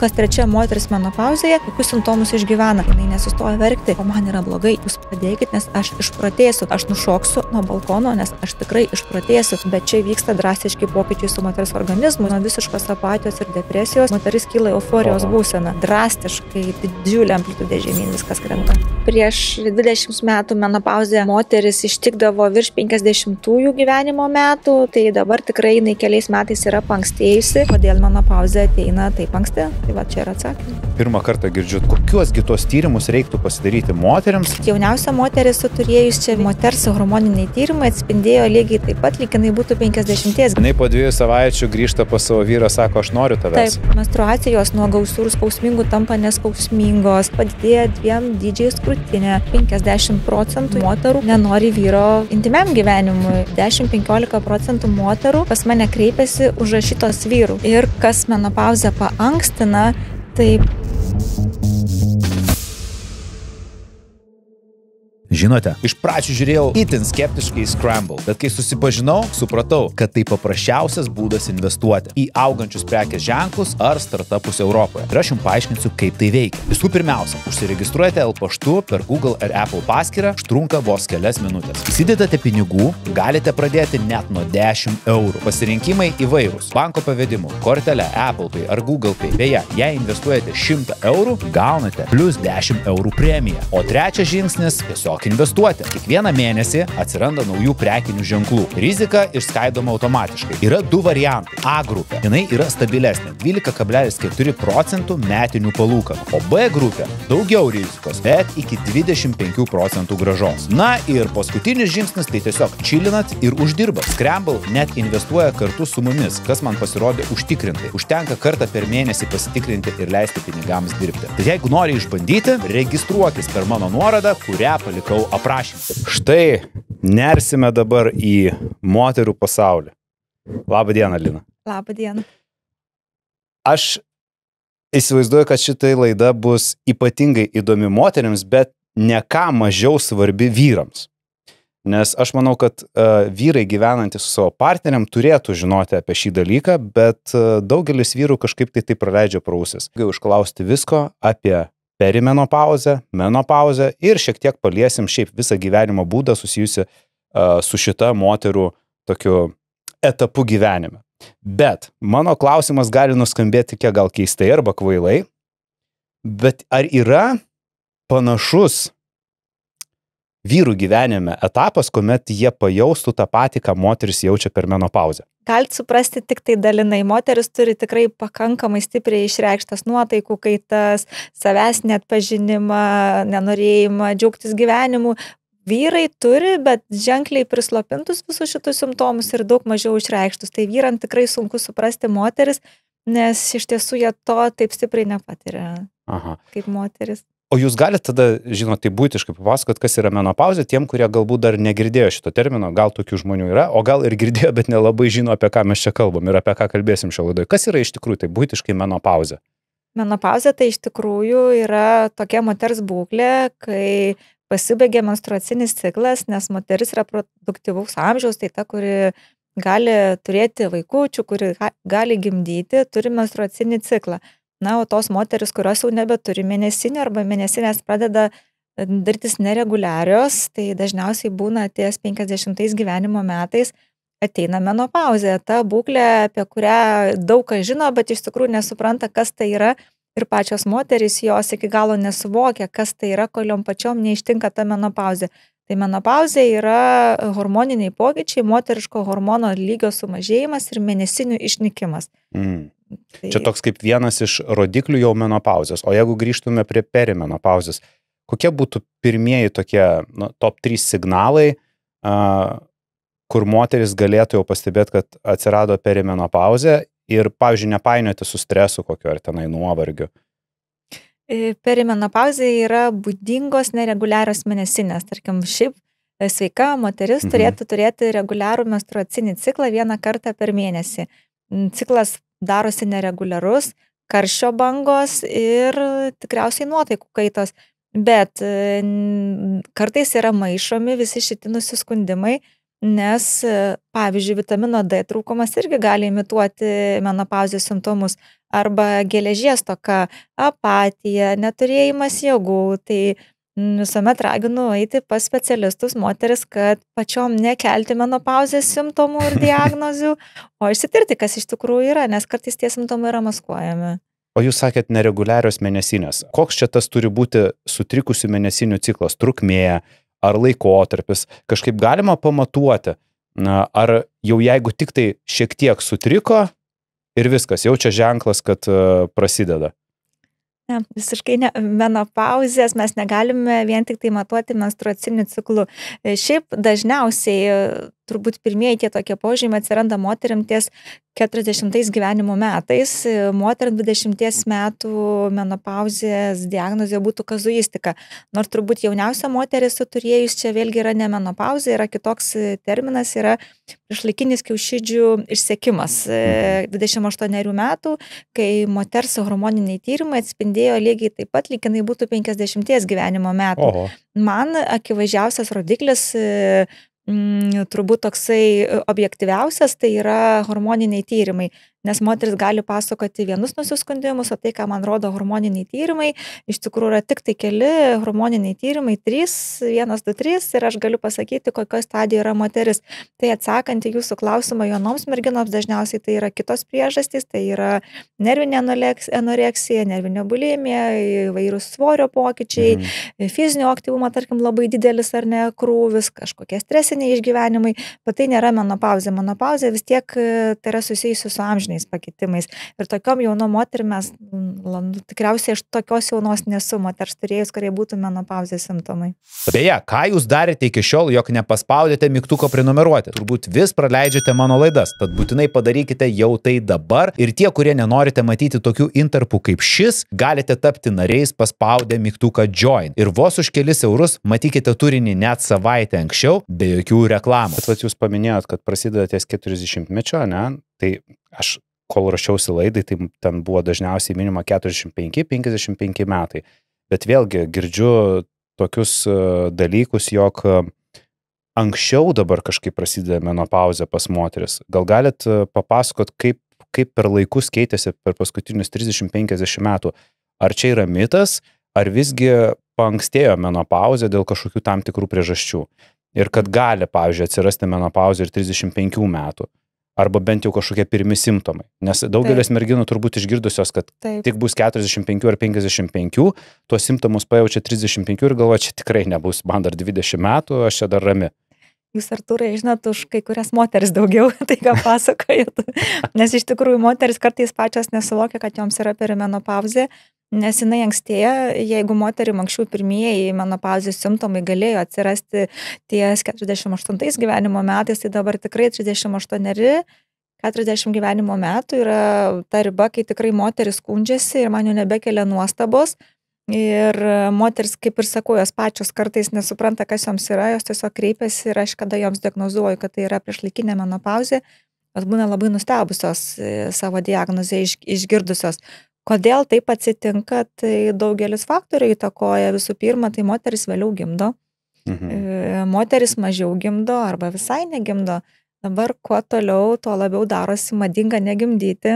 Kas trečia moteris menopauzėje, kokius simptomus išgyvena. Jinai nesustoja verkti, o man yra blogai. Jūs padėkit, nes aš išprotėsiu. Aš nušoksiu nuo balkono, nes aš tikrai išprotėsiu. Bet čia vyksta drastiški pokyčiai su moters organizmu. Nuo visiškos apatijos ir depresijos moteris kyla euforijos būsena. Drastiškai didžiulė amplitudė žemyn viskas krenta. Prieš 20 metų menopauzė moteris ištikdavo virš 50-ųjų gyvenimo metų, tai dabar tikrai jinai keliais metais yra paankstėjusi. Kodėl menopauzė ateina taip anksti? Tai va čia yra atsakymai. Pirmą kartą girdžiu, kokiuosgi tos tyrimus reiktų pasidaryti moteriams. Jauniausia moteris turėjus čia moters hormoniniai tyrimai atspindėjo lygiai taip pat, lyg jinai būtų 50. Jinai po 2 savaičių grįžta pas savo vyrą, sako, aš noriu tavęs. Taip, menstruacijos nuo gausių ir skausmingų tampa neskausmingos, padidėja 2 dydžiais krūtinė, 50% moterų nenori vyro intimiam gyvenimui, 10-15% moterų pas mane kreipiasi užrašytos vyrų. Ir kas menopauzę paankstina, taip. Žinote, iš pradžių žiūrėjau itin skeptiškai į Scramble, bet kai susipažinau, supratau, kad tai paprasčiausias būdas investuoti į augančius prekės ženklus ar startupus Europoje. Ir aš jums paaiškinsiu, kaip tai veikia. Visų pirmiausia, užsiregistruojate L paštu per Google ar Apple paskyrą, užtrunka vos kelias minutės. Įsidedate pinigų, galite pradėti net nuo 10 eurų. Pasirinkimai įvairūs. Banko pavedimu, kortelė, Apple Pay ar Google Pay. Beje, jei investuojate 100 eurų, gaunate plus 10 eurų premiją. O trečias žingsnis - tiesiog investuoti. Kiekvieną mėnesį atsiranda naujų prekinių ženklų. Rizika išskaidoma automatiškai. Yra 2 variantai. A grupė. Jinai yra stabilesnė. 12,4% metinių palūkanų. O B grupė daugiau rizikos, bet iki 25% grąžos. Na ir paskutinis žingsnis tai tiesiog čilinat ir uždirbat. Scramble net investuoja kartu su mumis, kas man pasirodė užtikrintai. Užtenka kartą per mėnesį pasitikrinti ir leisti pinigams dirbti. Tai jeigu nori išbandyti, registruokis per mano nuorodą, kurią palikau aprašymą. Štai nersime dabar į moterų pasaulį. Labą dieną, Lina. Labą dieną. Aš įsivaizduoju, kad šitai laida bus ypatingai įdomi moteriams, bet ne ką mažiau svarbi vyrams. Nes aš manau, kad vyrai gyvenantys su savo partneriam turėtų žinoti apie šį dalyką, bet daugelis vyrų kažkaip tai praleidžia pro ausis. Galiu užklausti visko apie perimenopauzę, menopauzę ir šiek tiek paliesim šiaip visą gyvenimo būdą susijusi su šita moterų tokiu etapu gyvenime. Bet mano klausimas gali nuskambėti kiek gal keistai arba kvailai, bet ar yra panašus vyrų gyvenime etapas, kuomet jie pajaustų tą patį, ką moteris jaučia per menopauzę? Galit suprasti tik tai dalinai. Moteris turi tikrai pakankamai stipriai išreikštas nuotaikų kaitas, savęs neatpažinimą, nenorėjimą, džiaugtis gyvenimu. Vyrai turi, bet ženkliai prislopintus visus šitus simptomus ir daug mažiau išreikštus. Tai vyram tikrai sunku suprasti moteris, nes iš tiesų jie to taip stipriai nepatiria kaip moteris. O jūs galite tada, žinot, tai būtiškai papasakot, kas yra menopauzė, tiem, kurie galbūt dar negirdėjo šito termino, gal tokių žmonių yra, o gal ir girdėjo, bet nelabai žino, apie ką mes čia kalbam ir apie ką kalbėsim šio laidoje. Kas yra iš tikrųjų tai būtiškai menopauzė? Menopauzė tai iš tikrųjų yra tokia moters būklė, kai pasibaigia menstruacinis ciklas, nes moteris yra produktyvaus amžiaus, tai ta, kuri gali turėti vaikučių, kuri gali gimdyti, turi menstruacinį ciklą. Na, o tos moteris, kurios jau nebeturi mėnesinių arba mėnesinės pradeda darytis nereguliarios, tai dažniausiai būna ties 50 gyvenimo metais ateina menopauzė. Ta būklė, apie kurią daug kas žino, bet iš tikrųjų nesupranta, kas tai yra ir pačios moterys jos iki galo nesuvokia, kas tai yra, kol jom pačiom neištinka ta menopauzė. Tai menopauzė yra hormoniniai pokyčiai, moteriško hormono lygio sumažėjimas ir mėnesinių išnykimas. Čia toks kaip vienas iš rodiklių jau menopauzės. O jeigu grįžtume prie perimenopauzės, kokie būtų pirmieji tokie top 3 signalai, kur moteris galėtų jau pastebėti, kad atsirado perimenopauzė ir, pavyzdžiui, nepainioti su stresu kokiu ar tenai nuovargiu? Perimenopauzė yra būdingos nereguliarios mėnesinės. Tarkim, šiaip sveika moteris turėtų turėti reguliarų menstruacinį ciklą 1 kartą per mėnesį. Ciklas darosi nereguliarus, karščio bangos ir tikriausiai nuotaikų kaitos. Bet kartais yra maišomi visi šitie nusiskundimai, nes, pavyzdžiui, vitamino D trūkumas irgi gali imituoti menopauzės simptomus. arba geležies stoka, apatija, neturėjimas jėgų. Tai visuomet raginu eiti pas specialistus moteris, kad pačiom nekelti menopauzės simptomų ir diagnozių, o išsitirti, kas iš tikrųjų yra, nes kartais tie simptomai yra maskuojami. O jūs sakėt nereguliarios mėnesinės. Koks čia tas turi būti sutrikusių mėnesinių ciklas, trukmė ar laikotarpis? Kažkaip galima pamatuoti, ar jau jeigu tik tai šiek tiek sutriko ir viskas, jau čia ženklas, kad prasideda? Ne, visiškai ne. Menopauzės mes negalime vien tik tai matuoti menstruaciniu ciklu. Šiaip dažniausiai turbūt pirmieji tie tokie požymiai atsiranda moteriam ties 40 gyvenimo metais. Moteriam 20 metų menopauzės diagnozė būtų kazuistika. Nors turbūt jauniausia moteris turėjus čia vėlgi yra ne menopauzė, yra kitoks terminas, yra priešlaikinis kiaušidžių išsekimas. 28 metų, kai moters hormoniniai tyrimai atspindėjo lygiai taip pat, lyg jinai būtų 50 gyvenimo metų. Oho. Man akivaizdžiausias rodiklis turbūt toksai objektyviausias, tai yra hormoniniai tyrimai, nes moteris gali pasakoti vienus nusiskundimus, o tai, ką man rodo hormoniniai tyrimai, iš tikrųjų yra tik tai keli hormoniniai tyrimai, 3, 1, 2, 3 ir aš galiu pasakyti, kokioje stadijoje yra moteris. Tai atsakant į jūsų klausimą, jaunoms merginoms dažniausiai tai yra kitos priežastys, tai yra nervinė anoreksija, nervinė bulimija, įvairūs svorio pokyčiai, fizinio aktyvumo, tarkim, labai didelis ar ne krūvis, kažkokie stresiniai išgyvenimai, bet tai nėra menopauzė. Menopauzė vis tiek tai yra susijusi su amžiniais pakitimais. Ir tokiom jaunom moterim mes, tikriausiai aš tokios jaunos nesu moters turėjus, kurie būtų menopauzės simptomai. Beje, ką jūs darėte iki šiol, jog nepaspaudėte mygtuko prenumeruoti? Turbūt vis praleidžiate mano laidas, tad būtinai padarykite jau tai dabar. Ir tie, kurie nenorite matyti tokių intarpų kaip šis, galite tapti nariais paspaudę mygtuką Join. Ir vos už kelis eurus matykite turinį net savaitę anksčiau, be jokių reklamų. Bet jūs paminėjot, kad prasideda ties 40-mečio, ne? Tai aš, kol rašiausi laidai, tai ten buvo dažniausiai minima 45-55 metai. Bet vėlgi girdžiu tokius dalykus, jog anksčiau dabar kažkaip prasideda menopauzė pas moteris. Gal galit papasakot, kaip per laikus keitėsi per paskutinius 30-50 metų? Ar čia yra mitas, ar visgi paankstėjo menopauzė dėl kažkokių tam tikrų priežasčių? Ir kad gali, pavyzdžiui, atsirasti menopauzė ir 35 metų. Arba bent jau kažkokie pirmi simptomai. Nes daugelis merginų turbūt išgirdusios, kad tik bus 45 ar 55, tuos simptomus pajaučia 35 ir galvoja, čia tikrai nebus, man dar 20 metų, aš čia dar rami. Jūs, Artūrai, žinot, už kai kurias moteris daugiau, tai ką pasakojat. Nes iš tikrųjų moteris kartais pačios nesuvokia, kad joms yra perimenopauzė, nes jinai ankstėja, jeigu moterim anksčiau pirmieji menopauzės simptomai galėjo atsirasti ties 48 gyvenimo metais, tai dabar tikrai 38, 40 gyvenimo metų yra ta riba, kai tikrai moteris skundžiasi ir man jau nebekelia nuostabos. Ir moteris, kaip ir sakau, jos pačios kartais nesupranta, kas joms yra, jos tiesiog kreipiasi ir aš kada joms diagnozuoju, kad tai yra priešlaikinė menopauzė, jos būna labai nustebusios savo diagnozę išgirdusios. Kodėl taip atsitinka, tai daugelis faktorių įtakoja. Visų pirma, tai moteris vėliau gimdo, moteris mažiau gimdo arba visai negimdo. Dabar kuo toliau, tuo labiau darosi madinga negimdyti.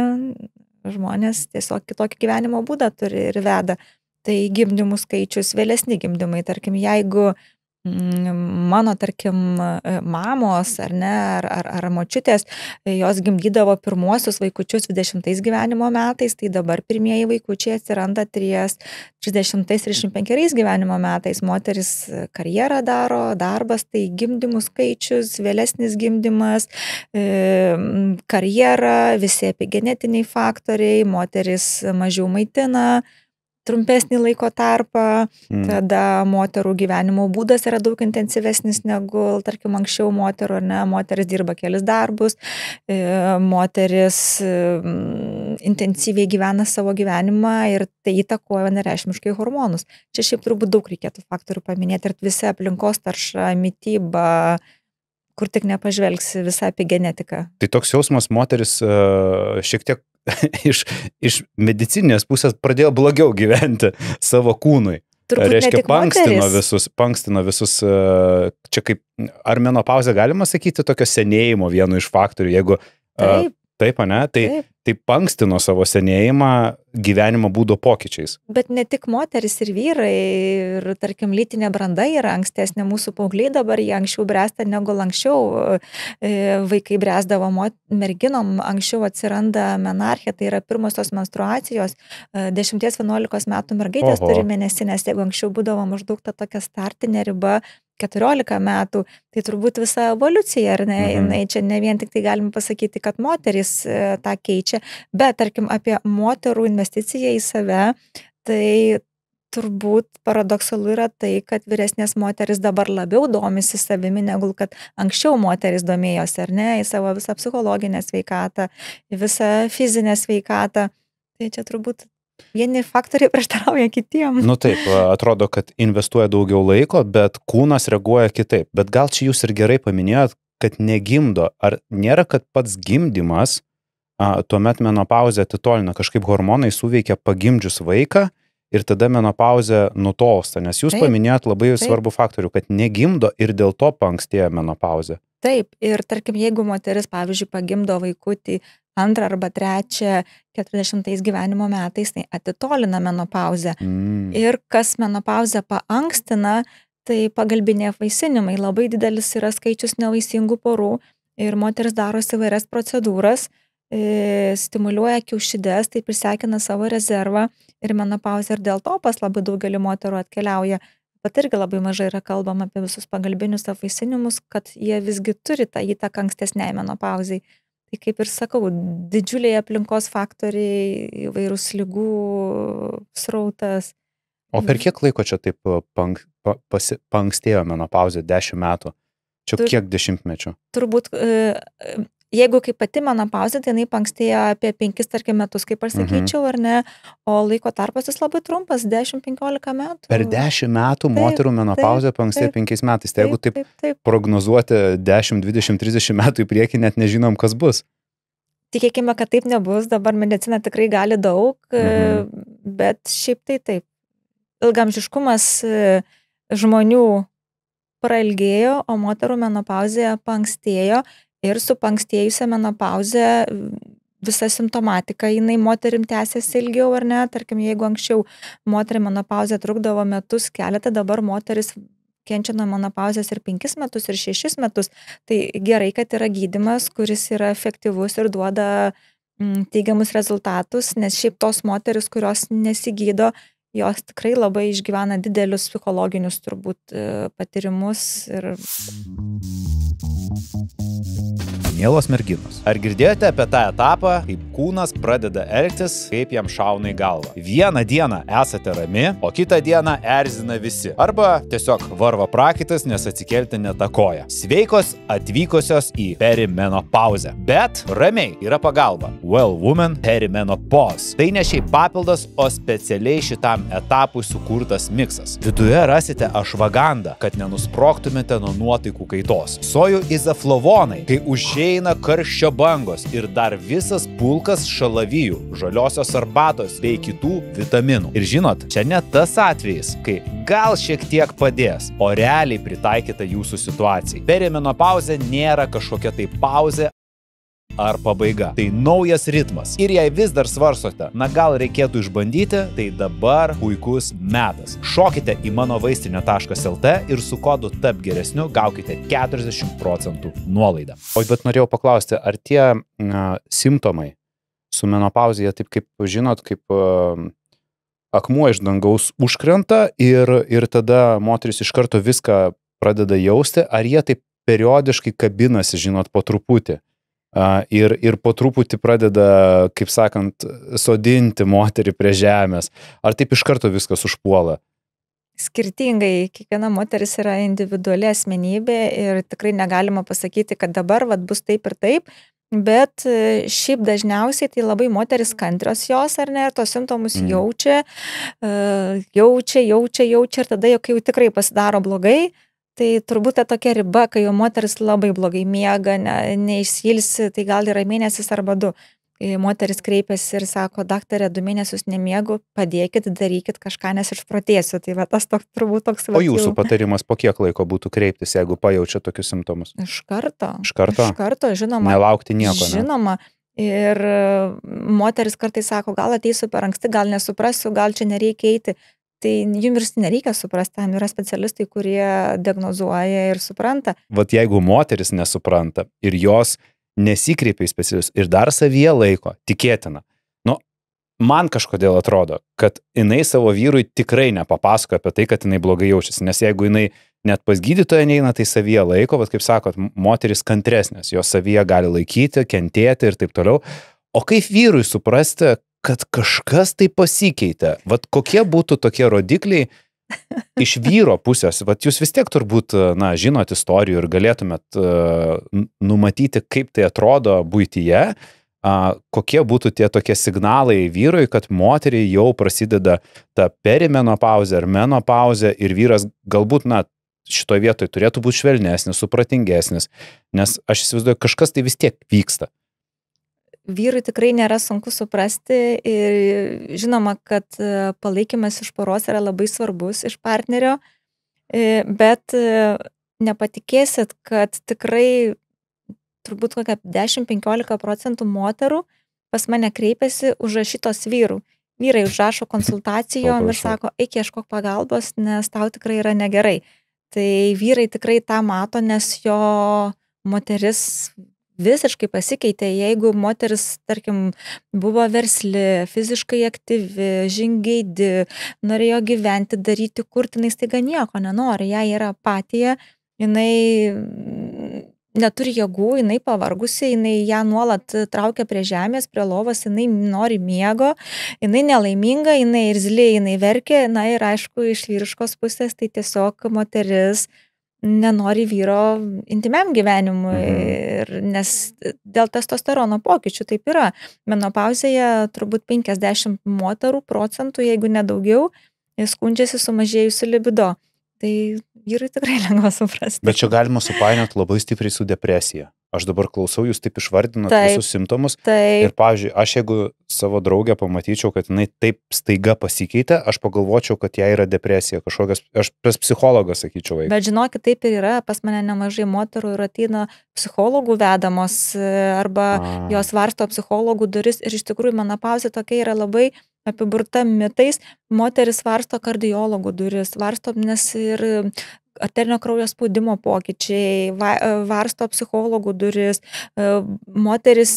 Žmonės tiesiog kitokį gyvenimo būdą turi ir veda. Tai gimdymų skaičius, vėlesni gimdymai, tarkim, jeigu mano, tarkim, mamos ar ne, ar močiutės, jos gimdydavo pirmuosius vaikučius 20 gyvenimo metais, tai dabar pirmieji vaikučiai atsiranda 30-35 gyvenimo metais. Moteris karjerą daro, darbas, tai gimdymų skaičius, vėlesnis gimdymas, karjera, visi epigenetiniai faktoriai, moteris mažiau maitina, trumpesnį laiko tarpą, tada moterų gyvenimo būdas yra daug intensyvesnis negu, tarkim, anksčiau moterų, ar ne, moteris dirba kelis darbus, moteris intensyviai gyvena savo gyvenimą ir tai įtakoja vienareikšmiškai hormonus. Čia šiaip turbūt daug reikėtų faktorių paminėti ir visi aplinkos tarša, mityba, kur tik nepažvelgsi, visa epigenetika. Tai toks jausmas moteris šiek tiek iš medicininės pusės pradėjo blogiau gyventi savo kūnui. Turbūt reiškia, paankstino visus, čia kaip, ar menopauzė galima sakyti tokio senėjimo vienu iš faktorių, jeigu Taip, ne? Tai paankstino savo senėjimą gyvenimo būdo pokyčiais. Bet ne tik moteris ir vyrai, ir tarkim lytinė branda yra ankstesnė, mūsų paaugliai dabar jie anksčiau bręsta negu anksčiau, vaikai bręsdavo merginom, anksčiau atsiranda menarchė, tai yra pirmosios menstruacijos, 10-11 metų mergaitės turi mėnesinės, jeigu anksčiau būdavo maždaug ta tokia startinė riba 14 metų, tai turbūt visa evoliucija, ar ne, čia ne vien tik tai galime pasakyti, kad moteris tą keičia, bet tarkim apie moterų investiciją į save, tai turbūt paradoksalu yra tai, kad vyresnės moteris dabar labiau domisi savimi, negu kad anksčiau moteris domėjosi, ar ne, į savo visą psichologinę sveikatą, į visą fizinę sveikatą, tai čia turbūt vieni faktoriai prieštarauja kitiem. Nu taip, atrodo, kad investuoja daugiau laiko, bet kūnas reaguoja kitaip. Bet gal čia jūs ir gerai paminėjot, kad negimdo. Ar nėra, kad pats gimdymas tuomet menopauzę atitolina, kažkaip hormonai suveikia pagimdžius vaiką ir tada menopauzė nutolsta, nes jūs paminėjot labai svarbų faktorių, kad negimdo ir dėl to paankstėja menopauzė. Taip, ir tarkim, jeigu moteris, pavyzdžiui, pagimdo vaikutį 2 arba 3 40 gyvenimo metais, tai atitolina menopauzę. Ir kas menopauzę paankstina, tai pagalbiniai apvaisinimai. Labai didelis yra skaičius nevaisingų porų ir moteris darosi įvairias procedūras, stimuliuoja kiaušides, tai prisekina savo rezervą ir menopauzę ir dėl to pas labai daugelį moterų atkeliauja. Bet irgi labai mažai yra kalbama apie visus pagalbinius apvaisinimus, kad jie visgi turi tą įtaką ankstesniai menopauzai. Tai kaip ir sakau, didžiuliai aplinkos faktoriai, įvairūs ligų srautas. O per kiek laiko čia taip paankstėjo menopauzė 10 metų? Čia kiek dešimtmečių? Turbūt, jeigu kaip pati menopauzė, tai jinai paankstėjo apie 5, tarkim, metus, kaip aš sakyčiau, ar ne, o laiko tarpas jis labai trumpas, 10-15 metų. Per 10 metų moterų menopauzė paankstėjo 5 metais. Tai jeigu taip prognozuoti 10, 20, 30 metų į priekį, net nežinom, kas bus. Tikėkime, kad taip nebus, dabar medicina tikrai gali daug, bet šiaip tai taip. Ilgamžiškumas žmonių prailgėjo, o moterų menopauzė paankstėjo. Ir su paankstėjusią menopauzę visa simptomatika, jinai moterim tęsiasi ilgiau, ar ne? Tarkim, jeigu anksčiau moterim menopauzė trukdavo metus keletą, dabar moteris kenčia nuo menopauzės ir 5 metus, ir 6 metus. Tai gerai, kad yra gydymas, kuris yra efektyvus ir duoda teigiamus rezultatus, nes šiaip tos moteris, kurios nesigydo, jos tikrai labai išgyvena didelius psichologinius turbūt patyrimus ir... Mielos merginos, ar girdėjote apie tą etapą, kaip kūnas pradeda elgtis, kaip jam šauna į galvą? Vieną dieną esate rami, o kitą dieną erzina visi. Arba tiesiog varva prakaitas, nes atsikelti netakoja. Sveikos atvykusios į perimenopauzę. Bet ramiai yra pagalba. Well Woman Perimenopause. Tai ne šiaip papildas, o specialiai šitam etapui sukurtas miksas. Viduje rasite ašvagandą, kad nenusprogtumėte nuo nuotaikų kaitos. Sojų izoflavonai, kai užeina karščio bangos ir dar visas pulkas šalavijų, žaliosios arbatos bei kitų vitaminų. Ir žinot, čia ne tas atvejis, kai gal šiek tiek padės, o realiai pritaikyta jūsų situacijai. Perimenopauzė nėra kažkokia tai pauzė ar pabaiga. Tai naujas ritmas. Ir jei vis dar svarstote, na gal reikėtų išbandyti, tai dabar puikus metas. Šokite į mano vaistinė.lt ir su kodu TAP geresniu gaukite 40% nuolaidą. O bet norėjau paklausti, ar tie simptomai su menopauzė, taip kaip žinot, kaip akmuo iš dangaus užkrenta ir tada moteris iš karto viską pradeda jausti, ar jie taip periodiškai kabinasi, žinot, po truputį. Ir po truputį pradeda, kaip sakant, sodinti moterį prie žemės. Ar taip iš karto viskas užpuola? Skirtingai, kiekviena moteris yra individuali asmenybė ir tikrai negalima pasakyti, kad dabar bus taip ir taip, bet šiaip dažniausiai tai labai moteris kantrios jos, ar ne, ir tos simptomus jaučia ir tada jau kai jau tikrai pasidaro blogai, tai turbūt ta tokia riba, kai jau moteris labai blogai miega, neišsilsi, tai gal yra mėnesis arba 2. Kai moteris kreipiasi ir sako, daktarė, 2 mėnesius nemiegu, padėkit, darykit kažką, nes išprotėsiu. Tai tas turbūt toks... O jūsų patarimas po kiek laiko būtų kreiptis, jeigu pajaučia tokius simptomus? Iš karto. Iš karto? Iš karto, žinoma. Nelaukti nieko, ne? Žinoma. Ir moteris kartais sako, gal ateisiu per anksti, gal nesuprasiu, gal čia nereikia eiti. Tai jums ir nereikia suprasti, tam yra specialistai, kurie diagnozuoja ir supranta. Vat jeigu moteris nesupranta ir jos nesikreipia į specialistus ir dar savyje laiko, tikėtina. Nu, man kažkodėl atrodo, kad jinai savo vyrui tikrai nepapasakoja apie tai, kad jinai blogai jaučiasi, nes jeigu jinai net pas gydytoją neina, tai savyje laiko, vat kaip sakot, moteris kantresnės, jos savyje gali laikyti, kentėti ir taip toliau. O kaip vyrui suprasti, kad kažkas tai pasikeitė? Vat kokie būtų tokie rodikliai iš vyro pusės? Vat jūs vis tiek turbūt, na, žinot istorijų ir galėtumėt numatyti, kaip tai atrodo buityje, kokie būtų tie tokie signalai vyrui, kad moteriai jau prasideda ta perimenopauzė ar menopauzė ir vyras galbūt, na, šitoje vietoje turėtų būti švelnesnis, supratingesnis, nes aš įsivaizduoju, kažkas tai vis tiek vyksta. Vyrui tikrai nėra sunku suprasti ir žinoma, kad palaikymas iš poros yra labai svarbus iš partnerio, bet nepatikėsit, kad tikrai turbūt kokia 10-15% moterų pas mane kreipiasi užrašytos vyrų. Vyrai užrašo konsultacijom ir sako, eik ieškok pagalbos, nes tau tikrai yra negerai. Tai vyrai tikrai tą mato, nes jo moteris visiškai pasikeitė. Jeigu moteris, tarkim, buvo versli, fiziškai aktyvi, žingeidi, norėjo gyventi, daryti, kurti, jinai staiga nieko nenori, jai yra apatija, jinai neturi jėgų, jinai pavargusi, jinai ją nuolat traukia prie žemės, prie lovos, jinai nori miego, jinai nelaiminga, jinai irzli, jinai verkia, na ir aišku, iš vyriškos pusės tai tiesiog moteris nenori vyro intimiam gyvenimui, nes dėl testosterono pokyčių taip yra. Menopauzėje turbūt 50 procentų, jeigu nedaugiau, skundžiasi sumažėjusiu libido. Tai vyrai tikrai lengva suprasti. Bet čia galima supainioti labai stipriai su depresija. Aš dabar klausau, jūs taip išvardinat visus simptomus. Ir, pavyzdžiui, aš jeigu savo draugę pamatyčiau, kad jinai taip staiga pasikeitė, aš pagalvočiau, kad jai yra depresija kažkokias, aš pas psichologą sakyčiau. Bet žinokit, taip ir yra, pas mane nemažai moterų ir ateina psichologų vedamos, arba jos varsto psichologų duris ir iš tikrųjų menopauzė tokia yra labai apiburta mitais, moteris varsto kardiologų duris, varsto, nes ir arterinio kraujo spaudimo pokyčiai, varsto psichologų duris, moteris,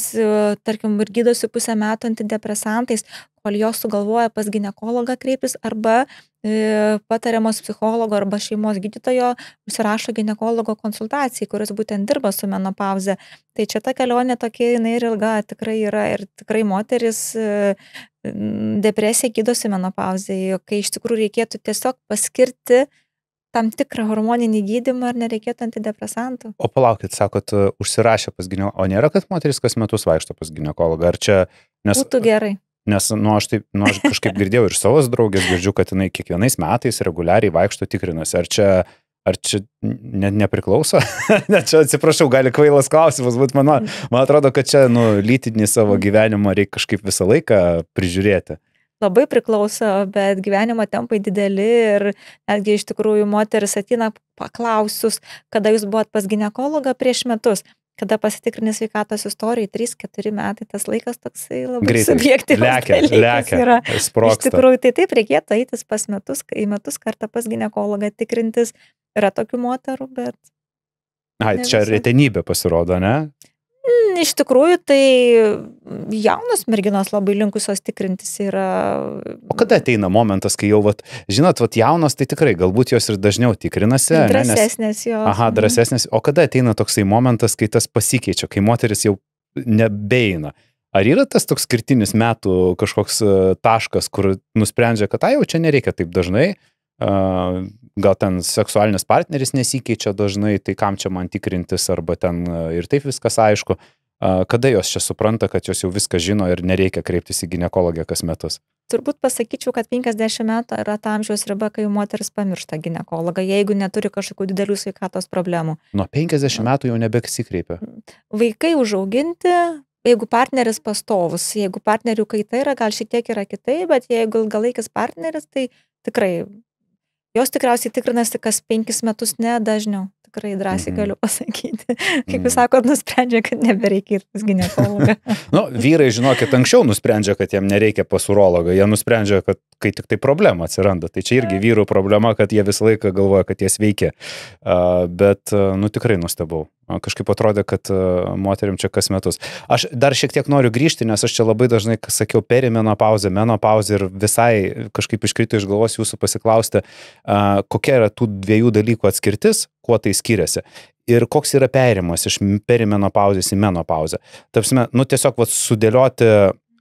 tarkim, ir gydosi pusę metų antidepresantais, kol jos sugalvoja pas ginekologą kreiptis, arba patariamos psichologo arba šeimos gydytojo užsirašo ginekologo konsultacijai, kuris būtent dirba su menopauze. Tai čia ta kelionė tokia, jinai ir ilga tikrai yra ir tikrai moteris depresija gydosi menopauzėje, kai iš tikrųjų reikėtų tiesiog paskirti tam tikrą hormoninį gydymą ar nereikėtų antidepresantų. O palaukit, sakot, užsirašė pas ginekologą, o nėra, kad moteris kas metus vaikšto pas ginekologą, ar čia... Būtų gerai. Nes, aš kažkaip girdėjau ir savo draugės, girdžiu, kad jinai kiekvienais metais reguliariai vaikšto tikrinasi, ar čia nepriklauso? Čia atsiprašau, gali kvailas klausimas, bet man atrodo, kad čia, lytinį savo gyvenimą reikia kažkaip visą laiką prižiūrėti. Labai priklauso, bet gyvenimo tempai dideli ir netgi iš tikrųjų moteris ateina paklausus, kada jūs buvot pas ginekologą prieš metus, kada pasitikrini sveikatos istoriją, 3-4 metai, tas laikas toksai labai subjektyvus dalykas yra. Iš tikrųjų, tai taip reikėtų eitis pas metus, į metus kartą pas ginekologą tikrintis. Yra tokių moterų, bet... Čia retenybė pasirodo, ne? Iš tikrųjų, tai jaunos merginos labai linkusios tikrintis yra... O kada ateina momentas, kai jau, žinot, jaunos, tai tikrai galbūt jos ir dažniau tikrinasi. Drąsesnės jos. Aha, drąsesnės. O kada ateina toksai momentas, kai tas pasikeičia, kai moteris jau nebeina? Ar yra tas toks skirtinis metų kažkoks taškas, kur nusprendžia, kad jau čia nereikia taip dažnai, gal ten seksualinis partneris nesikeičia dažnai, tai kam čia man tikrintis, arba ten ir taip viskas aišku. Kada jos čia supranta, kad jos jau viską žino ir nereikia kreiptis į ginekologę kas metus? Turbūt pasakyčiau, kad 50 metų yra ta amžiaus riba, kai moteris pamiršta ginekologą, jeigu neturi kažkokių didelių sveikatos problemų. Nuo 50 metų jau nebesikreipia. Vaikai užauginti, jeigu partneris pastovus, jeigu partnerių kaita yra, gal šiek tiek yra kitai, bet jeigu ilgalaikis partneris, tai tikrai Jos tikriausiai tikrinasi kas 5 metus, ne dažniau. Tikrai drąsiai galiu pasakyti. Kaip jūs sakot, nusprendžia, kad nebereikia pas ginekologą. Nu, vyrai, žinokit, anksčiau nusprendžia, kad jiem nereikia pas urologą. Jie nusprendžia, kad kai tik tai problema atsiranda. Tai čia irgi vyrų problema, kad jie visą laiką galvoja, kad jie sveiki. Bet, nu, tikrai nustebau. Kažkaip atrodė, kad moterim čia kas metus. Aš dar šiek tiek noriu grįžti, nes aš čia labai dažnai sakiau perimenopauzę, menopauzę ir visai kažkaip iškrito iš galvos jūsų pasiklausti, kokia yra tų dviejų dalykų atskirtis, kuo tai skiriasi. Ir koks yra perėjimas iš perimenopauzės į menopauzę. Tapsime, nu tiesiog sudėlioti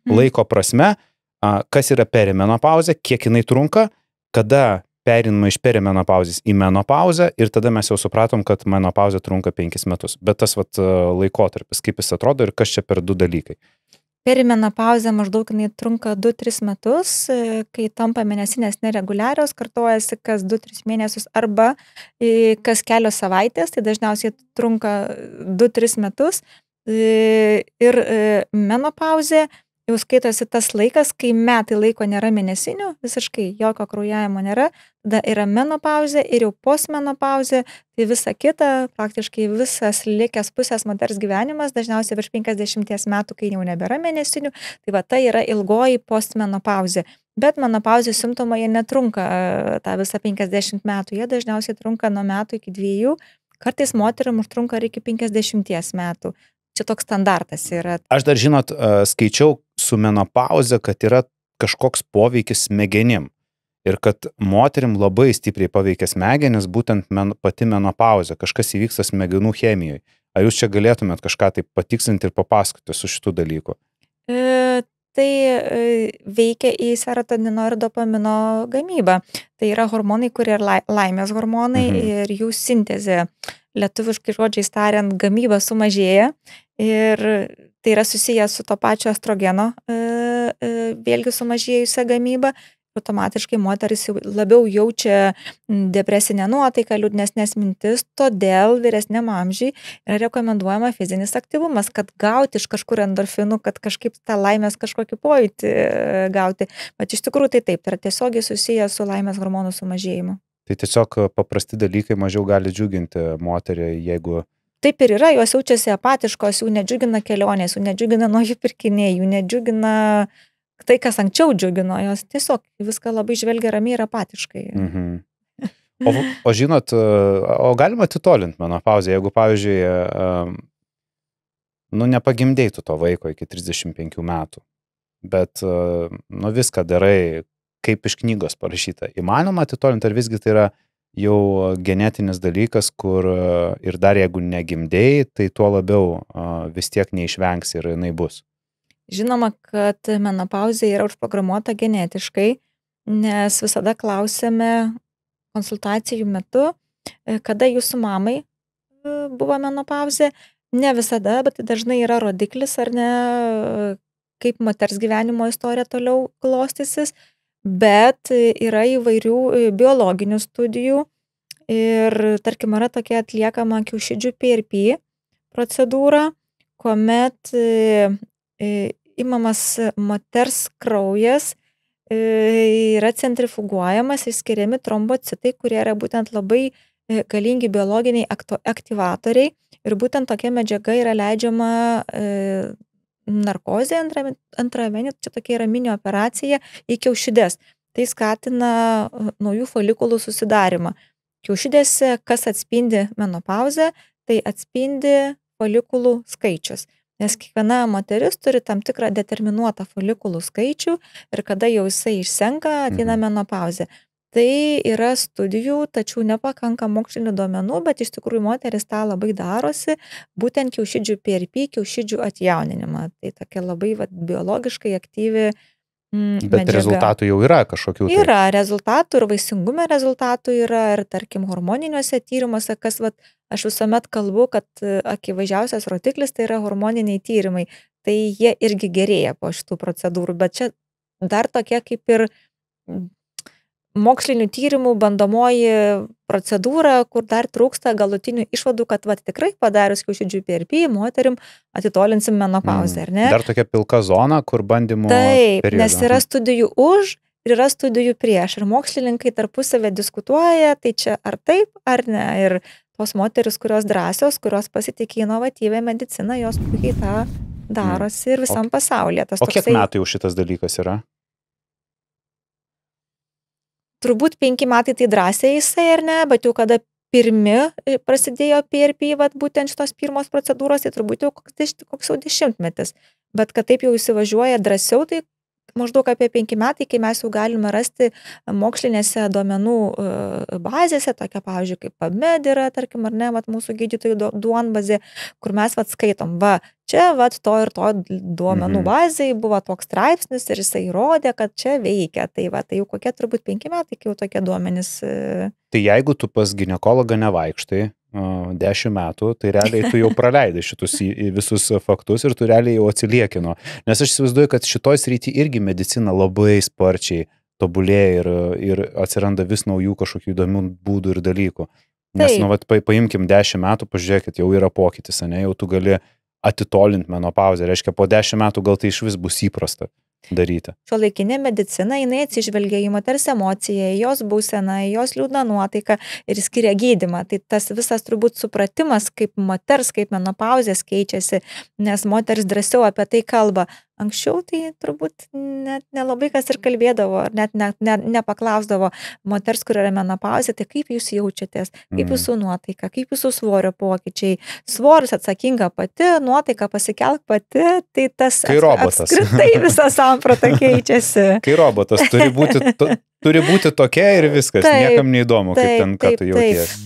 laiko prasme, kas yra perimenopauzė, kiek jinai trunka, kada perinama iš perimenopauzės į menopauzę ir tada mes jau supratom, kad menopauzė trunka 5 metus. Bet tas laikotarpis, kaip jis atrodo ir kas čia per du dalykai. Perimenopauzė maždaug jinai trunka 2-3 metus, kai tampa mėnesinės nereguliarios, kartojasi kas 2-3 mėnesius arba kas kelios savaitės, tai dažniausiai trunka 2-3 metus. Ir menopauzė jau skaitosi tas laikas, kai metai laiko nėra mėnesinių, visiškai jokio kraujavimo nėra, tada yra menopauzė ir jau postmenopauzė, tai visa kita, praktiškai visas likęs pusės moters gyvenimas, dažniausiai virš 50 metų, kai jau nebėra mėnesinių, tai tai yra ilgoji postmenopauzė. Bet menopauzės simptomai jie netrunka tą visą 50 metų, jie dažniausiai trunka nuo metų iki 2, kartais moterim užtrunka ir iki 50 metų. Čia toks standartas yra. Aš dar, žinot, skaičiau su menopauze, kad yra kažkoks poveikis smegenim ir kad moterim labai stipriai paveikia smegenis būtent pati menopauzė, kažkas įvyksta smegenų chemijoje. Ar jūs čia galėtumėt kažką taip patikslinti ir papasakoti su šitų dalykų? Tai veikia į serotonino ir dopamino gamybą. Tai yra hormonai, kurie yra laimės hormonai ir jų sintezė. Lietuviškai žodžiais tariant, gamyba sumažėja ir tai yra susijęs su to pačio estrogeno vėlgi sumažėjusią gamybą. Automatiškai moteris labiau jaučia depresinę nuotaiką, liūdnesnės mintis, todėl vyresniam amžiui yra rekomenduojama fizinis aktyvumas, kad gauti iš kažkur endorfinų, kad kažkaip tą laimės kažkokį pojūtį gauti. Bet iš tikrųjų tai taip, tai yra tiesiogiai susiję su laimės hormonų sumažėjimu. Tai tiesiog paprasti dalykai mažiau gali džiuginti moterį, jeigu... Taip ir yra, jos jaučiasi apatiškos, jų nedžiugina kelionės, jų nedžiugina nauji pirkiniai, jų nedžiugina tai, kas anksčiau džiugino, jos tiesiog viską labai žvelgia ramiai ir apatiškai. O žinot, o galima atitolinti menopauzę, jeigu, pavyzdžiui, nepagimdėjai to vaiko iki 35 metų, bet viską darai, kaip iš knygos parašyta. Įmanoma atitolinti, ar visgi tai yra jau genetinis dalykas, kur ir dar jeigu negimdėjai, tai tuo labiau vis tiek neišvengs ir jinai bus. Žinoma, kad menopauzė yra užprogramuota genetiškai, nes visada klausėme konsultacijų metu, kada jūsų mamai buvo menopauzė. Ne visada, bet tai dažnai yra rodiklis, ar ne, kaip moters gyvenimo istorija toliau klostysis, bet yra įvairių biologinių studijų ir, tarkim, yra tokia atliekama kiaušidžių PRP procedūra, kuomet imamas moters kraujas, yra centrifuguojamas, išskiriami trombocitai, kurie yra būtent labai galingi biologiniai aktyvatoriai ir būtent tokia medžiaga yra leidžiama narkozė intraveninė, čia tokia yra mini operacija į kiaušides. Tai skatina naujų folikulų susidarimą. Kiaušidėse, kas atspindi menopauzę, tai atspindi folikulų skaičius. Nes kiekviena moteris turi tam tikrą determinuotą folikulų skaičių ir kada jau jisai išsenka, ateina menopauzė. Tai yra studijų, tačiau nepakanka mokslinių duomenų, bet iš tikrųjų moteris tą labai darosi, būtent kiaušidžių PRP, kiaušidžių atjauninimą. Tai tokia labai biologiškai aktyvi Bet medžiaga. rezultatų jau yra kažkokių. Yra rezultatų ir vaisingumo rezultatų yra ir, tarkim, hormoniniuose tyrimuose, kas aš visuomet kalbu, kad akivaizdžiausias rodiklis tai yra hormoniniai tyrimai. Tai jie irgi gerėja po šitų procedūrų, bet čia dar tokia kaip ir mokslinių tyrimų bandomoji procedūra, kur dar trūksta galutinių išvadų, kad tikrai padarius kiaušidžių PRP moterim atitolinsim menopauzę, ar ne? Dar tokia pilka zona, kur bandymų Taip, periodą. nes yra studijų už yra studijų prieš. Ir mokslininkai tarpusavę diskutuoja, tai čia ar taip, ar ne. Ir tos moteris, kurios drąsios, kurios pasitikė inovatyvę mediciną, jos puikiai tą darosi ir visam pasaulyje. O kiek metų jau šitas dalykas yra? Turbūt 5 metai tai drąsiai jisai, ar ne, bet jau kada pirmi prasidėjo PRP, būtent šitos pirmos procedūros, tai turbūt jau koks jau 10 metis. Bet kad taip jau įsivažiuoja drąsiau, tai maždaug apie 5 metai, kai mes jau galime rasti mokslinėse duomenų bazėse, tokia, pavyzdžiui, kaip PubMed yra, tarkim, ar ne, mūsų gydytojų duonbazė, kur mes skaitom, čia to ir to duomenų bazai buvo toks straipsnis ir jisai įrodė, kad čia veikia. Tai tai jau kokie turbūt 5 metai, kai jau tokie duomenys. Tai jeigu tu pas ginekologą nevaikštai 10 metų, tai realiai tu jau praleidai šitus visus faktus ir tu realiai jau atsiliekino. Nes aš įsivaizduoju, kad šitoj srity irgi medicina labai sparčiai tobulėja ir atsiranda vis naujų kažkokių įdomių būdų ir dalykų. Nes, paimkim 10 metų, pažiūrėkit, jau yra pokytis, ne, jau tu gali atitolinti menopauzę, reiškia, po 10 metų gal tai iš vis bus įprasta daryti. Šiuolaikinė medicina, jinai atsižvelgia į moters emociją, į jos būseną, į jos liūdną nuotaiką ir skiria gydymą. Tai tas visas turbūt supratimas, kaip moters, kaip menopauzės keičiasi, nes moteris drąsiau apie tai kalba. Anksčiau tai turbūt net nelabai kas ir kalbėdavo, net nepaklausdavo moters, kur yra menopauzė, tai kaip jūs jaučiatės, kaip jūsų nuotaika, kaip jūsų svorio pokyčiai. Svoris atsakinga pati, nuotaika pasikelk pati, tai tas apskritai visą sampratą keičiasi. Kai robotas turi būti tokia ir viskas, niekam neįdomu, kaip ten, ką tu jautiesi.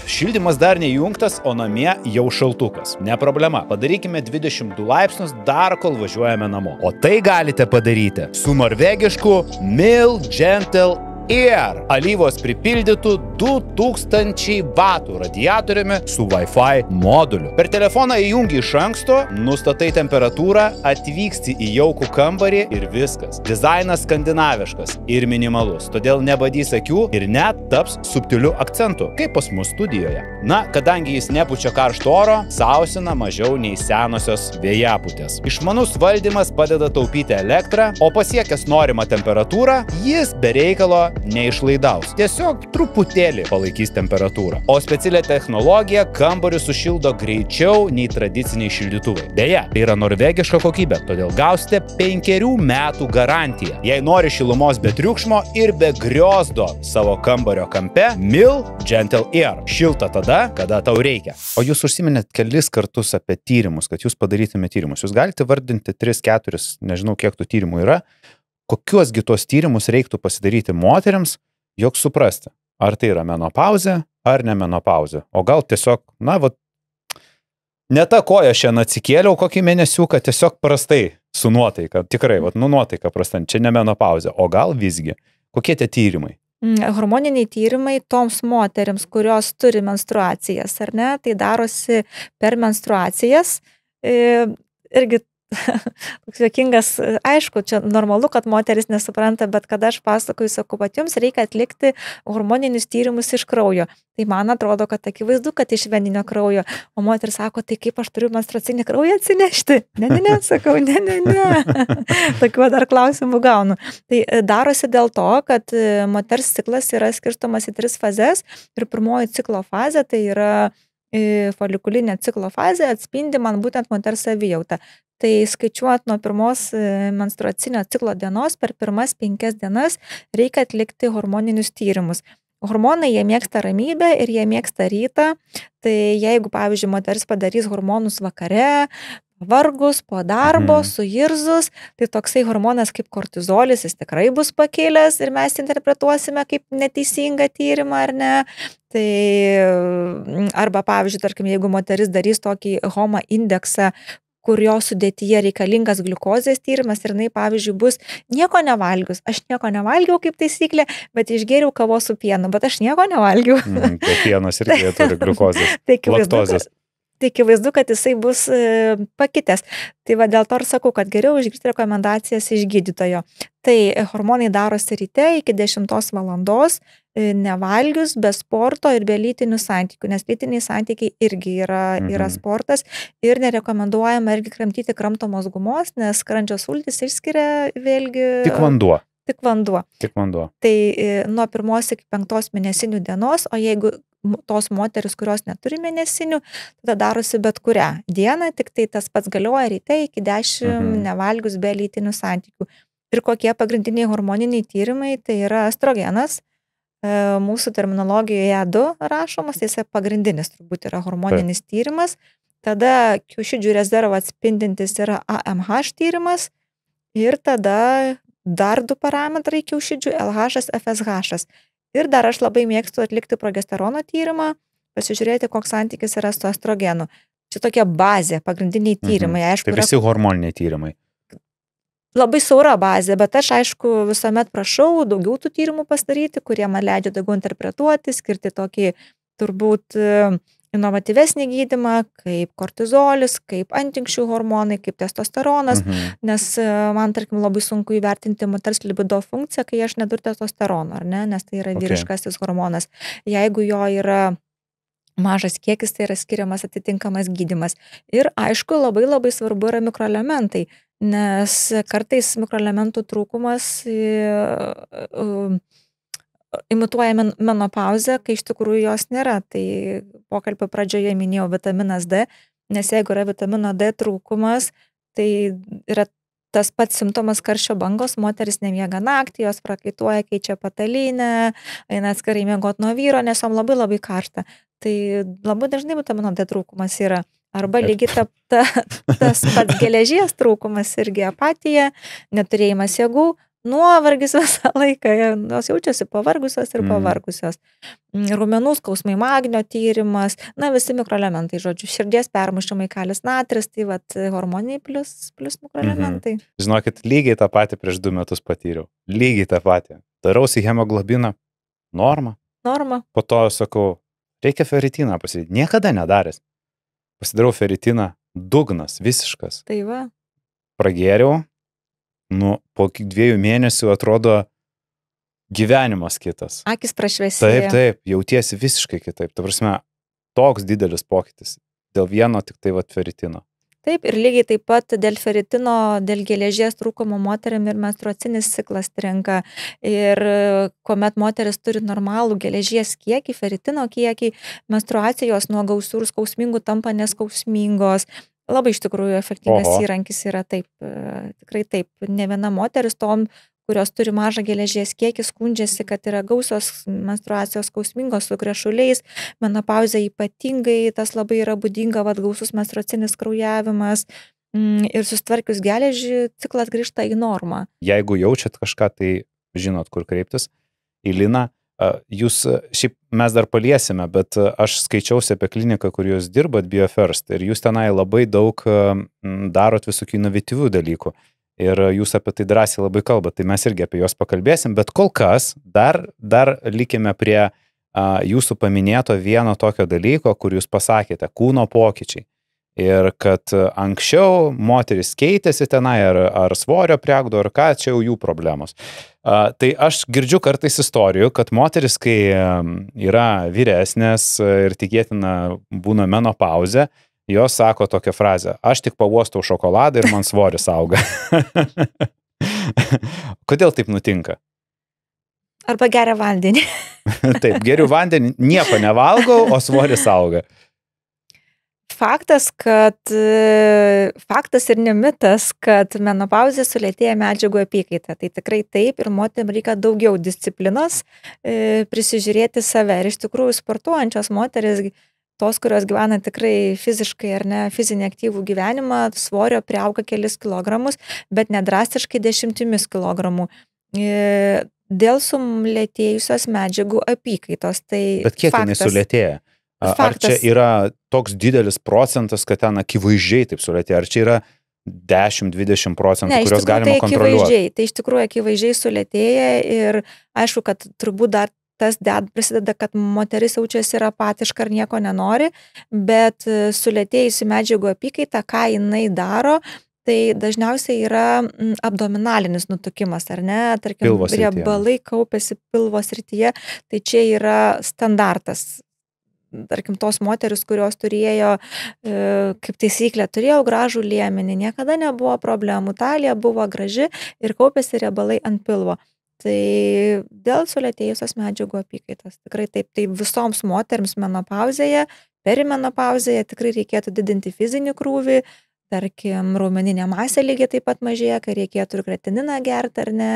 Šildymas dar neįjungtas, o namie jau šaltukas. Ne problema, padarykime 22 laipsnius dar kol važiuojame namo. O tai galite padaryti su norvegišku Mill Gentle Air alyvos pripildytų 2000 vatų radiatoriumi su Wi-Fi moduliu. Per telefoną įjungi iš anksto, nustatai temperatūrą, atvyksti į jaukų kambarį ir viskas. Dizainas skandinaviškas ir minimalus, todėl nebadys akių ir net taps subtiliu akcentu, kaip pas mus studijoje. Na, kadangi jis nepučia karšto oro, sausina mažiau nei senosios vėjapūtės. Išmanus valdymas padeda taupyti elektrą, o pasiekęs norimą temperatūrą, jis be reikalo neišlaidaus. Tiesiog truputėlį palaikys temperatūrą. O specialią technologiją kambarių sušildo greičiau nei tradiciniai šildytuvai. Beje, tai yra norvegiška kokybė, todėl gausite 5 metų garantiją. Jei nori šilumos be triukšmo ir be griozdo savo kambario kampe, Mill Gentle Air. Šilta tada, kada tau reikia. O jūs užsiminėt kelis kartus apie tyrimus, kad jūs padarytumėte tyrimus. Jūs galite vardinti 3-4, nežinau kiek tų tyrimų yra. Kokiuosgi tos tyrimus reiktų pasidaryti moteriams, jog suprasti, ar tai yra menopauzė, ar ne menopauzė. O gal tiesiog, ne ta koja šiandien atsikėliau kokį mėnesiuką, tiesiog prastai su nuotaika. Tikrai, nuotaika prastai, čia ne menopauzė. O gal visgi, kokie tie tyrimai? Hormoniniai tyrimai toms moteriams, kurios turi menstruacijas, ar ne, tai darosi per menstruacijas. Irgi toks juokingas, aišku, čia normalu, kad moteris nesupranta, bet kada aš pasakoju, sakau, kad jums reikia atlikti hormoninius tyrimus iš kraujo. Tai man atrodo, kad akivaizdu, kad iš veninio kraujo. O moteris sako, tai kaip aš turiu menstruacinį kraują atsinešti? Ne, sakau, ne. Tokių dar klausimų gaunu. Tai darosi dėl to, kad moters ciklas yra skirstomas į 3 fazes ir pirmoji ciklo fazė tai yra folikulinė ciklo fazė, atspindi man būtent moters savijautą. Tai skaičiuojant nuo pirmos menstruacinio ciklo dienos, per pirmas 5 dienas reikia atlikti hormoninius tyrimus. Hormonai, jie mėgsta ramybę ir jie mėgsta rytą. Tai jeigu, pavyzdžiui, moteris padarys hormonus vakare, vargus, po darbo, suirzus, tai toksai hormonas kaip kortizolis, jis tikrai bus pakėlęs ir mes interpretuosime kaip neteisingą tyrimą, ar ne. Tai arba, pavyzdžiui, tarkim, jeigu moteris darys tokį HOMA indeksą, kurio sudėtyje reikalingas gliukozės tyrimas ir jinai, pavyzdžiui, bus nieko nevalgius. Aš nieko nevalgiau kaip taisyklė, bet išgėriau kavos su pienu, bet aš nieko nevalgiau. Tai pienas irgi turi gliukozės, laktozės. Tai akivaizdu, kad jisai bus pakitęs. Tai dėl to ir sakau, kad geriau išgirsti rekomendacijas iš gydytojo. Tai hormonai darosi ryte iki 10 valandos, nevalgius, be sporto ir be lytinių santykių, nes lytiniai santykiai irgi yra sportas ir nerekomenduojama irgi kramtyti kramtomos gumos, nes skrandžio sultys išskiria vėlgi... Tik vanduo. Tik vanduo. Tik vanduo. Tai nuo 1 iki 5 mėnesinių dienos, o jeigu tos moteris, kurios neturi mėnesinių, tada darosi bet kurią dieną, tik tai tas pats galioja ryte iki 10 nevalgius be lytinių santykių. Ir kokie pagrindiniai hormoniniai tyrimai, tai yra estrogenas, mūsų terminologijoje 2 rašomas, tai jis pagrindinis turbūt yra hormoninis tyrimas, tada kiaušidžių rezervą atspindintis yra AMH tyrimas ir tada dar 2 parametrai kiaušidžių LH, FSH. Ir dar aš labai mėgstu atlikti progesterono tyrimą, pasižiūrėti, koks santykis yra su estrogenu. Čia tokia bazė, pagrindiniai tyrimai. Aišku, tai visi hormoniniai tyrimai. Labai siaura bazė, bet aš aišku visuomet prašau daugiau tų tyrimų pasidaryti, kurie man leidžia daugiau interpretuoti, skirti tokį turbūt inovatyvesnį gydymą, kaip kortizolis, kaip antinkščių hormonai, kaip testosteronas, nes man, tarkim, labai sunku įvertinti moters libido funkciją, kai aš neturiu testosterono, ar ne, nes tai yra vyriškasis hormonas. Jeigu jo yra mažas kiekis, tai yra skiriamas atitinkamas gydymas. Ir aišku, labai svarbu yra mikroelementai, nes kartais mikroelementų trūkumas imituoja menopauzę, kai iš tikrųjų jos nėra. Tai pokalbio pradžioje minėjau vitaminas D, nes jeigu yra vitamino D trūkumas, tai yra tas pats simptomas karščio bangos, moteris nemiega naktį, jos prakaituoja, keičia patalynę, eina atskirai miegoti nuo vyro, nes jom labai karšta. Tai labai dažnai vitamino D trūkumas yra. Arba lygiai tas pats geležies trūkumas irgi apatija, neturėjimas jėgų, nuovargis visą laiką, jos jaučiasi pavargusios ir pavargusios. Raumenų skausmai, magnio tyrimas, visi mikroelementai, žodžiu, širdies permušimai, kalis natris, tai hormoniniai plus mikroelementai. Žinokit, lygiai tą patį prieš 2 metus patyriau. Lygiai tą patį. Darausi hemoglobiną. Norma. Po to sakau, reikia feritiną pasidėti. Niekada nedaręs. Pasidarau feritiną, dugnas, visiškas. Tai va. Pragėriau, po 2 mėnesių atrodo gyvenimas kitas. Akis prašviesėjo. Taip, jautiesi visiškai kitaip. Ta prasme, toks didelis pokytis. Dėl vieno tik tai feritino. Taip, ir lygiai taip pat dėl feritino, dėl geležies trūkumo moteriam ir menstruacinis ciklas stringa. Ir kuomet moteris turi normalų geležies kiekį, feritino kiekį, menstruacijos nuo gausių ir skausmingų tampa neskausmingos. Labai iš tikrųjų efektyvus įrankis yra taip, tikrai taip. Ne viena moteris tom, kurios turi mažą geležies kiekį, skundžiasi, kad yra gausios menstruacijos skausmingos su krešuliais, menopauzė ypatingai, tas labai yra būdinga, gausus menstruacinis kraujavimas ir susitvarkius geležį, ciklas grįžta į normą. Jeigu jaučiat kažką, tai žinot, kur kreiptis. Į Liną, jūs, šiaip mes dar paliesime, bet aš skaičiausi apie kliniką, kur jūs dirbat, BioFirst, ir jūs tenai labai daug darot visokių inovatyvių dalykų. Ir jūs apie tai drąsiai labai kalbat, tai mes irgi apie juos pakalbėsim, bet kol kas dar likime prie jūsų paminėto vieno tokio dalyko, kur jūs pasakėte, kūno pokyčiai. Ir kad anksčiau moteris keitėsi tenai, ar svorio priaugdo, ar ką, čia jau jų problemos. Tai aš girdžiu kartais istorijų, kad moteris, kai yra vyresnės ir tikėtina būna menopauzė, jos sako tokią frazę, aš tik pauostau šokoladą ir man svoris auga. Kodėl taip nutinka? Arba geria vandenį. Taip, geriu vandenį, nieko nevalgau, o svoris auga. Faktas ir ne mitas, kad menopauzė sulėtėja medžiagų apykaita. Tai tikrai taip ir moterims reikia daugiau disciplinos, prisižiūrėti save. Ir iš tikrųjų sportuojančios moteris, tos, kurios gyvena tikrai fiziškai ar ne fizinį aktyvų gyvenimą, svorio priauga kelis kilogramus, bet nedrastiškai 10 kilogramų. Dėl sulėtėjusios medžiagų apykaitos. Tai bet kiek jinai sulėtėja? Ar čia yra toks didelis procentas, kad ten akivaizdžiai taip sulėtėja? Ar čia yra 10-20%, kurios galima kontroliuoti? Tai iš tikrųjų akivaizdžiai sulėtėja ir aišku, kad turbūt dar tas prisideda, kad moteris jaučiasi yra apatiška ir nieko nenori, bet sulėtėjusi medžiagų apykaita, ką jinai daro, tai dažniausiai yra abdominalinis nutukimas, ar ne, tarkim, Pilvo srityje. riebalai kaupiasi pilvo srityje, tai čia yra standartas. Tarkim, tos moteris, kurios turėjo, kaip taisyklė, turėjo gražų liemenį, niekada nebuvo problemų, talija buvo graži ir kaupėsi riebalai ant pilvo. Tai dėl sulėtėjusios medžiagų apykaitos. Tikrai taip, tai visoms moterims menopauzėje, perimenopauzėje tikrai reikėtų didinti fizinį krūvį, tarkim, raumeninė masė lygiai taip pat mažėja, kai reikėtų ir kretininą gerti, ar ne,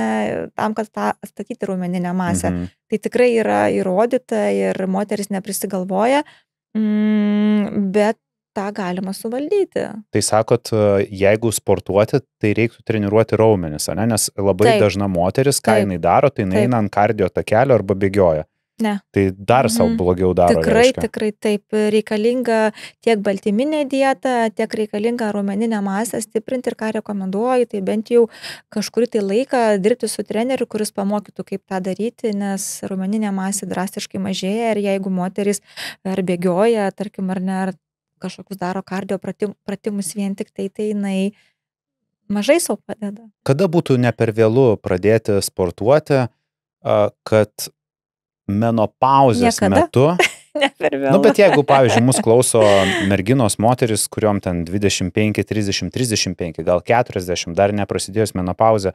tam, kad atstatyti raumeninę masę. Tai tikrai yra įrodyta ir moteris neprisigalvoja, bet tą galima suvaldyti. Tai sakot, jeigu sportuoti, tai reiktų treniruoti raumenis, ne? Nes labai dažna moteris, ką jinai daro, tai jinai eina ant kardio takelio arba bėgioja. Ne. Tai dar savo blogiau daro. Tikrai taip. Reikalinga tiek baltyminė dieta, tiek reikalinga raumeninė masė stiprinti ir ką rekomenduoju, tai bent jau kažkurį tai laiką dirbti su treneriu, kuris pamokytų, kaip tą daryti, nes raumeninė masė drastiškai mažėja ir jeigu moteris ar bėgioja, tarkim, ar ne, ar kažkokius daro kardio pratimus vien tik tai jinai mažai savo padeda. Kada būtų ne per vėlu pradėti sportuoti, kad menopauzės metu. Bet jeigu, pavyzdžiui, mus klauso merginos moteris, kuriuom ten 25, 30, 35, gal 40, dar neprasidėjus menopauzę,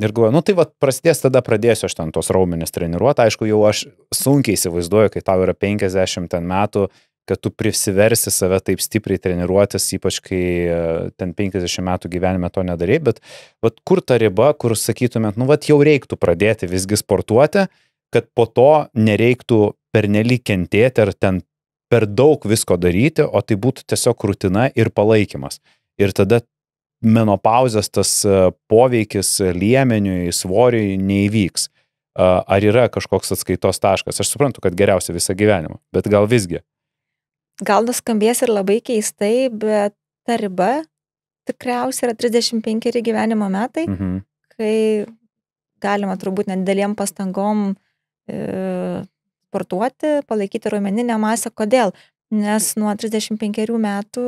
ir galvoju, tai prasidės, tada pradėsiu aš ten tos raumenis treniruoti. Aišku, jau aš sunkiai įsivaizduoju, kai tau yra 50 metų, kad tu prisiversi save taip stipriai treniruotis, ypač kai ten 50 metų gyvenime to nedarai, bet kur ta riba, kur sakytumėt, jau reiktų pradėti visgi sportuoti, kad po to nereiktų pernelyg kentėti ar ten per daug visko daryti, o tai būtų tiesiog rutina ir palaikymas. Ir tada menopauzės tas poveikis liemeniui, svoriui neįvyks. Ar yra kažkoks atskaitos taškas? Aš suprantu, kad geriausia visą gyvenimą, bet gal visgi? Gal nuskambės ir labai keistai, bet ta riba tikriausiai yra 35 gyvenimo metai, kai galima turbūt nedideliem pastangom sportuoti, palaikyti raumeninę masę. Kodėl? Nes nuo 35 metų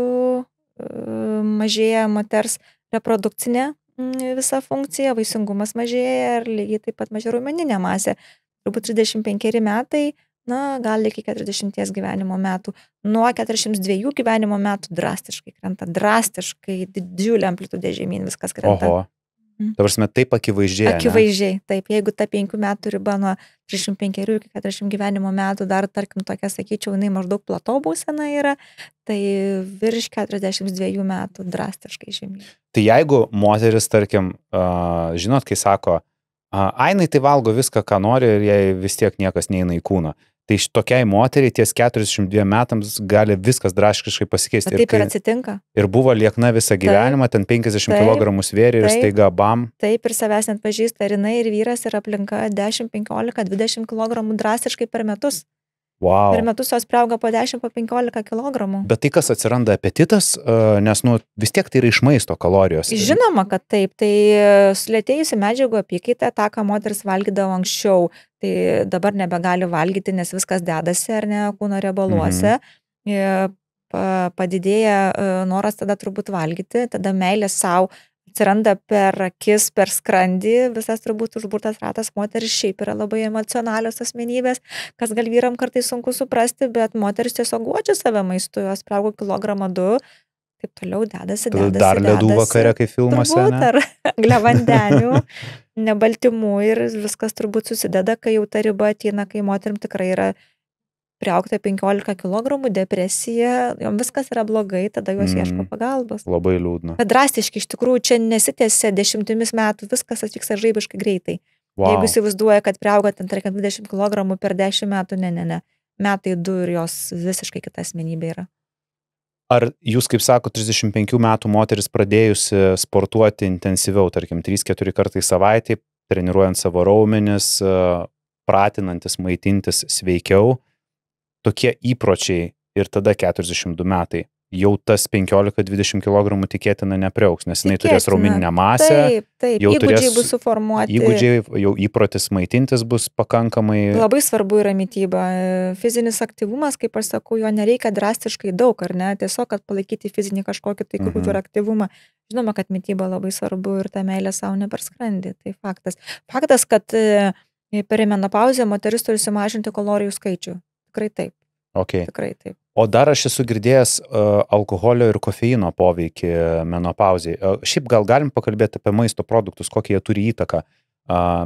mažėja moters reprodukcinė visa funkcija, vaisingumas mažėja ir lygiai taip pat mažėja raumeninė masė. Turbūt 35 metai, gali iki 40 gyvenimo metų. Nuo 42 gyvenimo metų drastiškai krenta, didžiulė amplitudė žemyn viskas krenta. Oho. Ta prasme, taip akivaizdžiai. Akivaizdžiai, taip. Jeigu ta 5 metų riba nuo 35 iki 40 gyvenimo metų dar, tarkim, tokia, sakyčiau, jinai maždaug plato būsena yra, tai virš 42 metų drastiškai žemyn. Tai jeigu moteris, tarkim, žinot, kai sako, ainai tai valgo viską, ką nori ir jai vis tiek niekas neina į kūną. Tai tokiai moteriai ties 42 metams gali viskas drastiškai pasikeisti. Bet taip ir atsitinka. Ir buvo liekna visą gyvenimą, ten 50 kg svėrė ir staiga bam. Taip, ir savęs net pažįsta ir jinai, ir vyras, ir aplinka 10, 15, 20 kg drastiškai per metus. Wow. Per metus jos priauga po 10, po 15 kg. Bet tai kas atsiranda apetitas, nes vis tiek tai yra iš maisto kalorijos. Žinoma, kad taip. Tai sulėtėjusi medžiagų apykaita, tą, ką moteris valgydavo anksčiau, tai dabar nebegali valgyti, nes viskas dedasi, ar ne, kūno riebaluose. Padidėja noras tada turbūt valgyti, tada meilė savo atsiranda per akis, per skrandį, visas turbūt užburtas ratas. Moteris šiaip yra labai emocionalios asmenybės, kas gal vyram kartais sunku suprasti, bet moteris tiesiog guodžia save maistu, jos priaugo 1-2 kg, taip toliau dedasi. Dar ledų vakare, kaip filmuose, turbūt, ar angliavandenių, nebaltymų ir viskas turbūt susideda, kai jau ta riba ateina, kai moterim tikrai yra priaugta 15 kg, depresija, jom viskas yra blogai, tada jos ieško pagalbos. Labai liūdna. Bet drastiškai, iš tikrųjų, čia nesitęsia 10 metų, viskas atvyksta žaibiškai greitai. Wow. Jeigu įsivaizduoja, kad priauga ten, tarkim, 20 kg per 10 metų, ne. Metai 2 ir jos visiškai kita asmenybė yra. Ar jūs, kaip sako, 35 metų moteris pradėjusi sportuoti intensyviau, tarkim, 3-4 kartai savaitį, treniruojant savo raumenis, pratinantis, maitintis sveikiau, tokie įpročiai ir tada 42 metai, jau tas 15-20 kg tikėtina nepriauks, nes jinai turės raumeninę masę. Taip, jau įgūdžiai bus suformuoti. Įgūdžiai, jau įprotis maitintis bus pakankamai. Labai svarbu yra mytyba. Fizinis aktyvumas, kaip aš sakau, jo nereikia drastiškai daug, ar ne? Tiesiog, kad palaikyti fizinį kažkokį tai įgūdžių ir aktyvumą. Žinoma, kad mytyba labai svarbu ir ta meilė savo ne per skrandį. Tai faktas. Faktas, kad per menopauzę moteris turi sumažinti kalorijų skaičių. Tikrai taip. Okay. Tikrai taip. O dar aš esu girdėjęs alkoholio ir kofeino poveikį menopauzei. Šiaip gal galim pakalbėti apie maisto produktus, kokie jie turi įtaką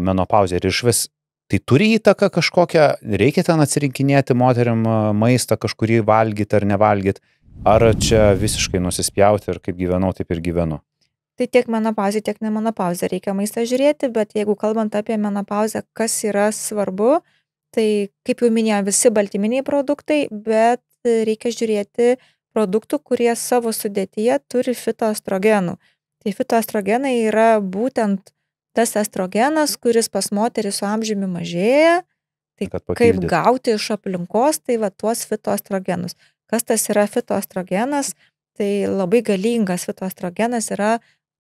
menopauzei. Ir išvis, tai turi įtaką kažkokią, reikia ten atsirinkinėti moteriam maistą, kažkurį valgyti ar nevalgyti, ar čia visiškai nusispjauti ir kaip gyvenau, taip ir gyvenu. Tai tiek menopauzė, tiek ne menopauzė reikia maistą žiūrėti, bet jeigu kalbant apie menopauzę, kas yra svarbu, tai kaip jau minėjau, visi baltyminiai produktai, bet reikia žiūrėti produktų, kurie savo sudėtyje turi fitoestrogenų. Tai fitoestrogenai yra būtent tas estrogenas, kuris pas moterį su amžiumi mažėja. Tai kaip gauti iš aplinkos, tai va tuos fitoestrogenus. Kas tas yra fitoestrogenas? Tai labai galingas fitoestrogenas yra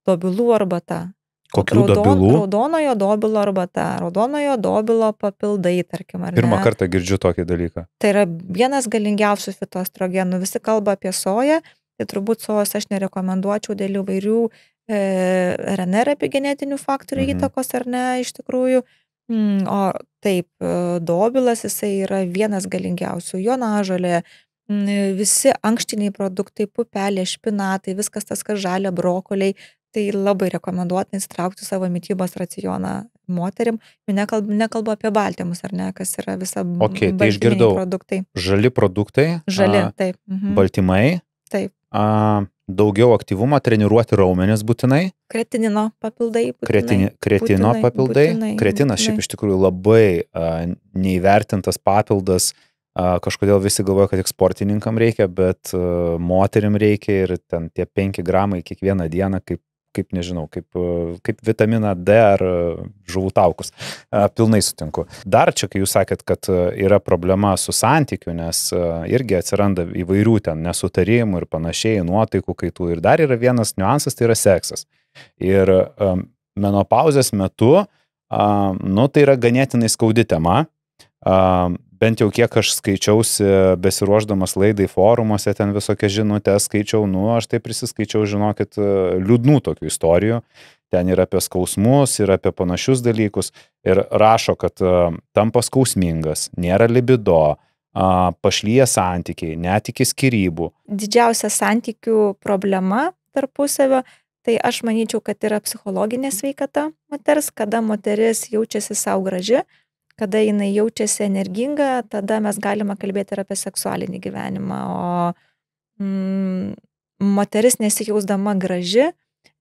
dobilų arbata. Kokių dobilų? Raudonojo dobilo arbata, raudonojo dobilo papildai, tarkim, ar ne? Pirmą kartą girdžiu tokį dalyką. Tai yra vienas galingiausių fitoestrogenų. Visi kalba apie soją, tai turbūt sojos aš nerekomenduočiau dėl įvairių RNR epigenetinių faktorių įtakos, ar ne, iš tikrųjų. O taip, dobilas, jisai yra vienas galingiausių. Jonažolė, visi ankštiniai produktai, pupelė, špinatai, viskas tas, kas žalia, brokoliai, tai labai rekomenduotina įsitraukti savo mitybos racioną moterim. Nekalbu apie baltymus, ar ne, kas yra visa tai išgirdau. Produktai. Žali produktai. Žali, taip. Baltymai. Taip. Daugiau aktyvumo, treniruoti raumenis būtinai. Kretinino papildai. Kretino papildai. Kretinas šiaip iš tikrųjų labai neįvertintas papildas. Kažkodėl visi galvoja, kad tik sportininkam reikia, bet moterim reikia ir ten tie 5 gramai kiekvieną dieną, kaip nežinau, kaip vitaminą D ar žuvų taukus. Pilnai sutinku. Dar čia, kai jūs sakėt, kad yra problema su santykiu, nes irgi atsiranda įvairių ten nesutarimų ir panašiai, nuotaikų kaitų. Ir dar yra vienas niuansas, tai yra seksas. Ir menopauzės metu, tai yra ganėtinai skaudi tema. Bent jau kiek aš skaičiausi, besiruošdamas laidai forumuose, ten visokias žinutės skaičiau, aš tai prisiskaičiau, žinokit, liūdnų tokių istorijų. Ten ir apie skausmus, ir apie panašius dalykus. Ir rašo, kad tampa skausmingas, nėra libido, pašlyja santykiai, net iki skyrybų. Didžiausia santykių problema tarpusavio, tai aš manyčiau, kad yra psichologinė sveikata moters, kada moteris jaučiasi savo graži, kada jinai jaučiasi energinga, tada mes galime kalbėti ir apie seksualinį gyvenimą. O moteris nesijausdama graži,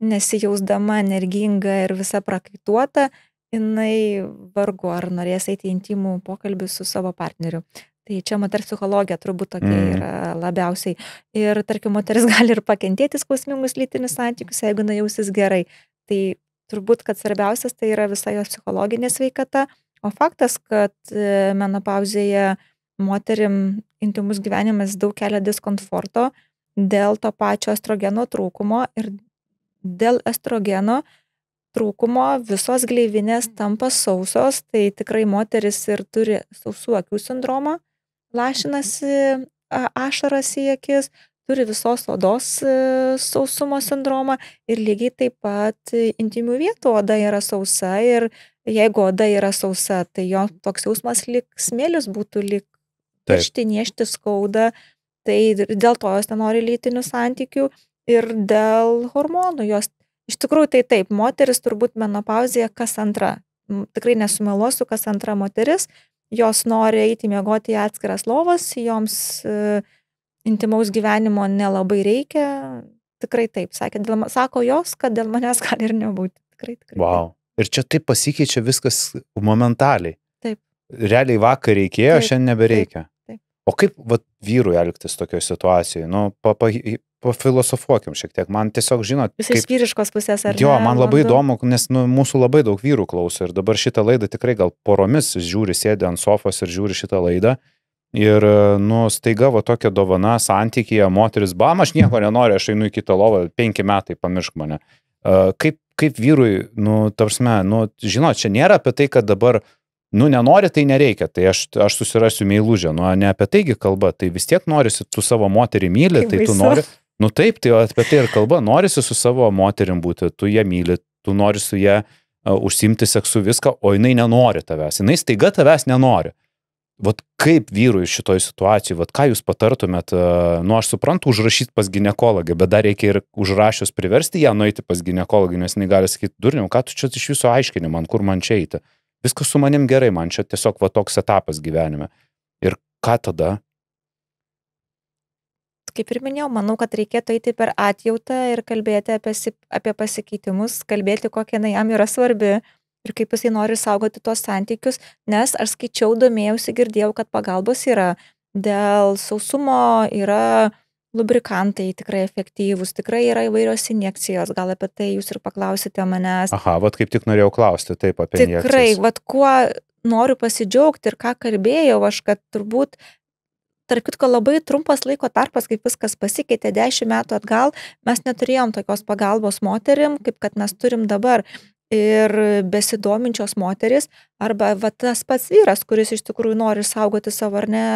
nesijausdama energinga ir visa prakaituota, jinai vargu ar norės eiti į intimų pokalbį su savo partneriu. Tai čia moters psichologija turbūt tokia yra labiausiai. Ir tarkim, moteris gali ir pakentėti skausmingus lytinius santykius, jeigu jinai jausis gerai. Tai turbūt, kad svarbiausias tai yra visa jos psichologinė sveikata. O faktas, kad menopauzėje moterim intimus gyvenimas daug kelia diskomforto dėl to pačio estrogeno trūkumo ir dėl estrogeno trūkumo visos gleivinės tampa sausos, tai tikrai moteris ir turi sausų akių sindromą, lašinasi ašaras į akis, turi visos odos sausumo sindromą ir lygiai taip pat intimių vietų oda yra sausa ir jeigu oda yra sausa, tai jo toks jausmas lyg smėlis būtų, lyg piršti, niešti skauda, tai dėl to jos nenori lytinių santykių ir dėl hormonų. Jos, iš tikrųjų tai taip, moteris turbūt menopauzėje kas antra, tikrai nesumeluosiu, kas antra moteris, jos nori eiti miegoti į atskiras lovas, joms intimaus gyvenimo nelabai reikia, tikrai taip, sako jos, kad dėl manęs gali ir nebūti. Tikrai. Wow. Ir čia taip pasikeičia viskas momentaliai. Taip. Realiai vakar reikėjo, šiandien nebereikia. Taip. O kaip vyrui elgtis tokioje situacijoje? Pafilosofuokim šiek tiek. Man tiesiog, žinot, Jūs iš vyriškos pusės, ar ne? Jo, man labai įdomu, nes mūsų labai daug vyrų klauso ir dabar šitą laidą tikrai gal poromis žiūri, sėdi ant sofos ir žiūri šitą laidą. Ir, nu, staiga va tokia dovana santykyje, moteris, bam, aš nieko nenoriu, aš einu į kitą lovą, 5 metai, pamiršk mane. Kaip vyrui, nu, tarsme, nu, žinot, čia nėra apie tai, kad dabar, nu, nenori, tai nereikia, tai aš susirasiu meilužę, nu, ne apie taigi kalba, tai vis tiek norisi, tu savo moterį myli, tai tu nori, nu taip, tai apie tai ir kalba, norisi su savo moterim būti, tu ją myli, tu nori su ją užsimti seksu viską, o jinai nenori tavęs, jinai staiga tavęs nenori. Vat kaip vyrui šitoj situacijai, vat ką jūs patartumėt, nu aš suprantu užrašyti pas ginekologę, bet dar reikia ir užrašius priversti ją nueiti pas ginekologą, nes jinai gali sakyti, durniau, ką tu čia iš viso aiškini man, kur man čia eiti. Viskas su manim gerai, man čia tiesiog va toks etapas gyvenime. Ir ką tada? Kaip ir minėjau, manau, kad reikėtų eiti per atjautą ir kalbėti apie pasikeitimus, kalbėti, kokia jinai jam yra svarbi. Ir kaip jisai nori saugoti tos santykius, nes aš skaičiau, domėjausi, girdėjau, kad pagalbos yra. Dėl sausumo yra lubrikantai tikrai efektyvūs, tikrai yra įvairios injekcijos, gal apie tai jūs ir paklausite manęs. Aha, vat kaip tik norėjau klausti taip apie injekcijas. Tikrai, vat kuo noriu pasidžiaugti ir ką kalbėjau aš, kad turbūt tarp kitko labai trumpas laiko tarpas, kaip viskas pasikeitė 10 metų atgal, mes neturėjom tokios pagalbos moterim, kaip kad mes turim dabar. Ir besidominčios moteris, arba va, tas pats vyras, kuris iš tikrųjų nori saugoti savo ar ne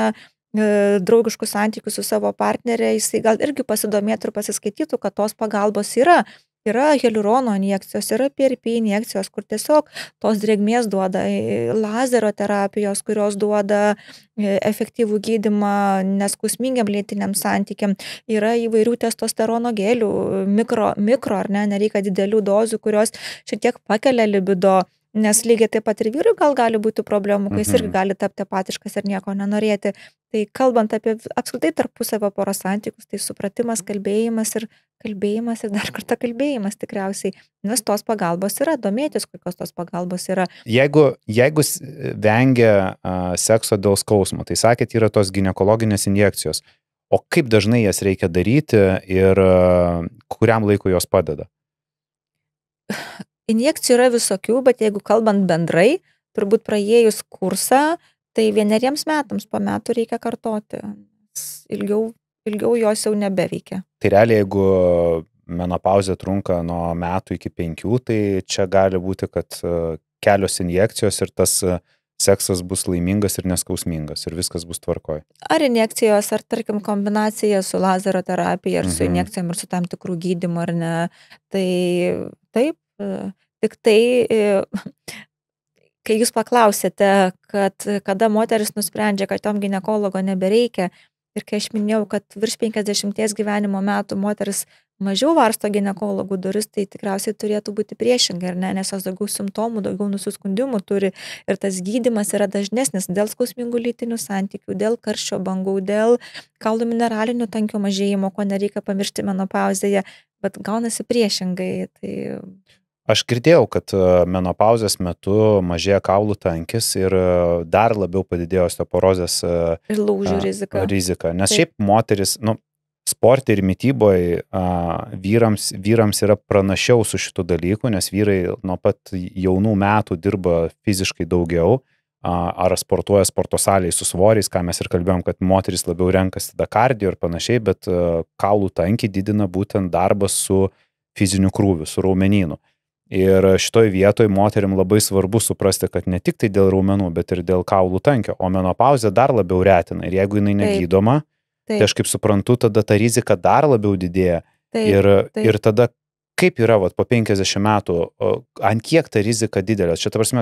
draugiškus santykius su savo partnerė, jisai gal irgi pasidomėtų ir pasiskaitytų, kad tos pagalbos yra. Yra hialurono injekcijos, yra PRP injekcijos, kur tiesiog tos drėgmės duoda, lazerio terapijos, kurios duoda efektyvų gydymą neskausmingiam lėtiniam santykiam. Yra įvairių testosterono gelių, mikro ar ne, nereikia didelių dozių, kurios šiek tiek pakelia libido, nes lygiai taip pat ir vyrui gal gali būti problemų, kai jis irgi gali tapti apatiškas ir nieko nenorėti. Tai kalbant apie apskritai tarpusavio poros santykius, tai supratimas, kalbėjimas ir dar kartą kalbėjimas tikriausiai, nes tos pagalbos yra, domėtis, kokios tos pagalbos yra. Jeigu vengia sekso dėl skausmo, tai sakėt, yra tos ginekologinės injekcijos, o kaip dažnai jas reikia daryti ir kuriam laiku jos padeda? Injekcijų yra visokių, bet jeigu kalbant bendrai, turbūt praėjus kursą, tai 1 metams po metų reikia kartoti. Ilgiau jos jau nebeveikia. Tai realiai, jeigu menopauzė trunka nuo metų iki 5, tai čia gali būti, kad kelios injekcijos ir tas seksas bus laimingas ir neskausmingas ir viskas bus tvarkoj. Ar injekcijos, ar tarkim kombinacija su lazerio terapija, ar su injekcijom, ir su tam tikrų gydymu, ar ne. Tai taip, tik tai, kai jūs paklausėte, kad kada moteris nusprendžia, kad tom ginekologo nebereikia, ir kai aš minėjau, kad virš 50 gyvenimo metų moteris mažiau varsto ginekologų duris, tai tikriausiai turėtų būti priešingai, ar ne, nes jos daugiau simptomų, daugiau nusiskundimų turi ir tas gydymas yra dažnesnis dėl skausmingų lytinių santykių, dėl karščio bangų, dėl kaulų mineralinių tankio mažėjimo, ko nereikia pamiršti menopauzėje, bet gaunasi priešingai. Tai... Aš girdėjau, kad menopauzės metu mažėja kaulų tankis ir dar labiau padidėjo osteoporozės ir lūžių rizika. Nes šiaip moteris, sporte ir mytyboje vyrams yra pranašiau su šitų dalykų, nes vyrai nuo pat jaunų metų dirba fiziškai daugiau, ar sportuoja sporto salėje su svoriais, ką mes ir kalbėjom, kad moteris labiau renkasi tada kardio ir panašiai, bet kaulų tankį didina būtent darbas su fiziniu krūviu, su raumenynu. Ir šitoj vietoj moterim labai svarbu suprasti, kad ne tik tai dėl raumenų, bet ir dėl kaulų tankio, o menopauzė dar labiau retina. Ir jeigu jinai negydoma, tai aš kaip suprantu, tada ta rizika dar labiau didėja. Ir tada kaip yra po 50 metų, ant kiek ta rizika didelė? Čia ta prasme,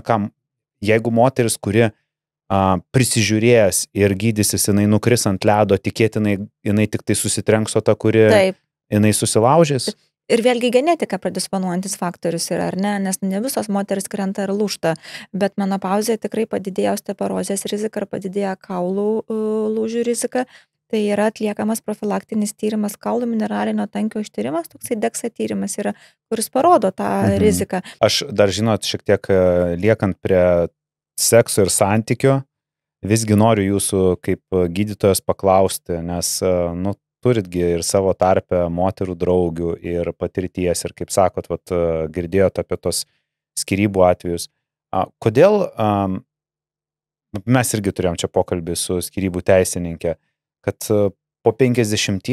jeigu moteris, kuri prisižiūrėjęs ir gydysis, jinai nukris ant ledo, tikėtinai jinai tik tai susitrenks, o ta, kuri jinai susilaužys. Ir vėlgi genetika predisponuojantis faktorius yra, ar ne, nes ne visos moteris krenta ir lūžta, bet menopauzė tikrai padidėjo osteoporozės rizika ir padidėjo kaulų lūžių rizika. Tai yra atliekamas profilaktinis tyrimas, kaulų mineralinio tankio ištyrimas, toksai DEXA tyrimas yra, kuris parodo tą riziką. Aš dar, žinot, šiek tiek liekant prie sekso ir santykio, visgi noriu jūsų kaip gydytojas paklausti, nes, turitgi ir savo tarpę moterų draugių ir patirties ir, kaip sakot, girdėjot apie tos skyrybų atvejus. Kodėl mes irgi turėjom čia pokalbį su skyrybų teisininkė, kad po 50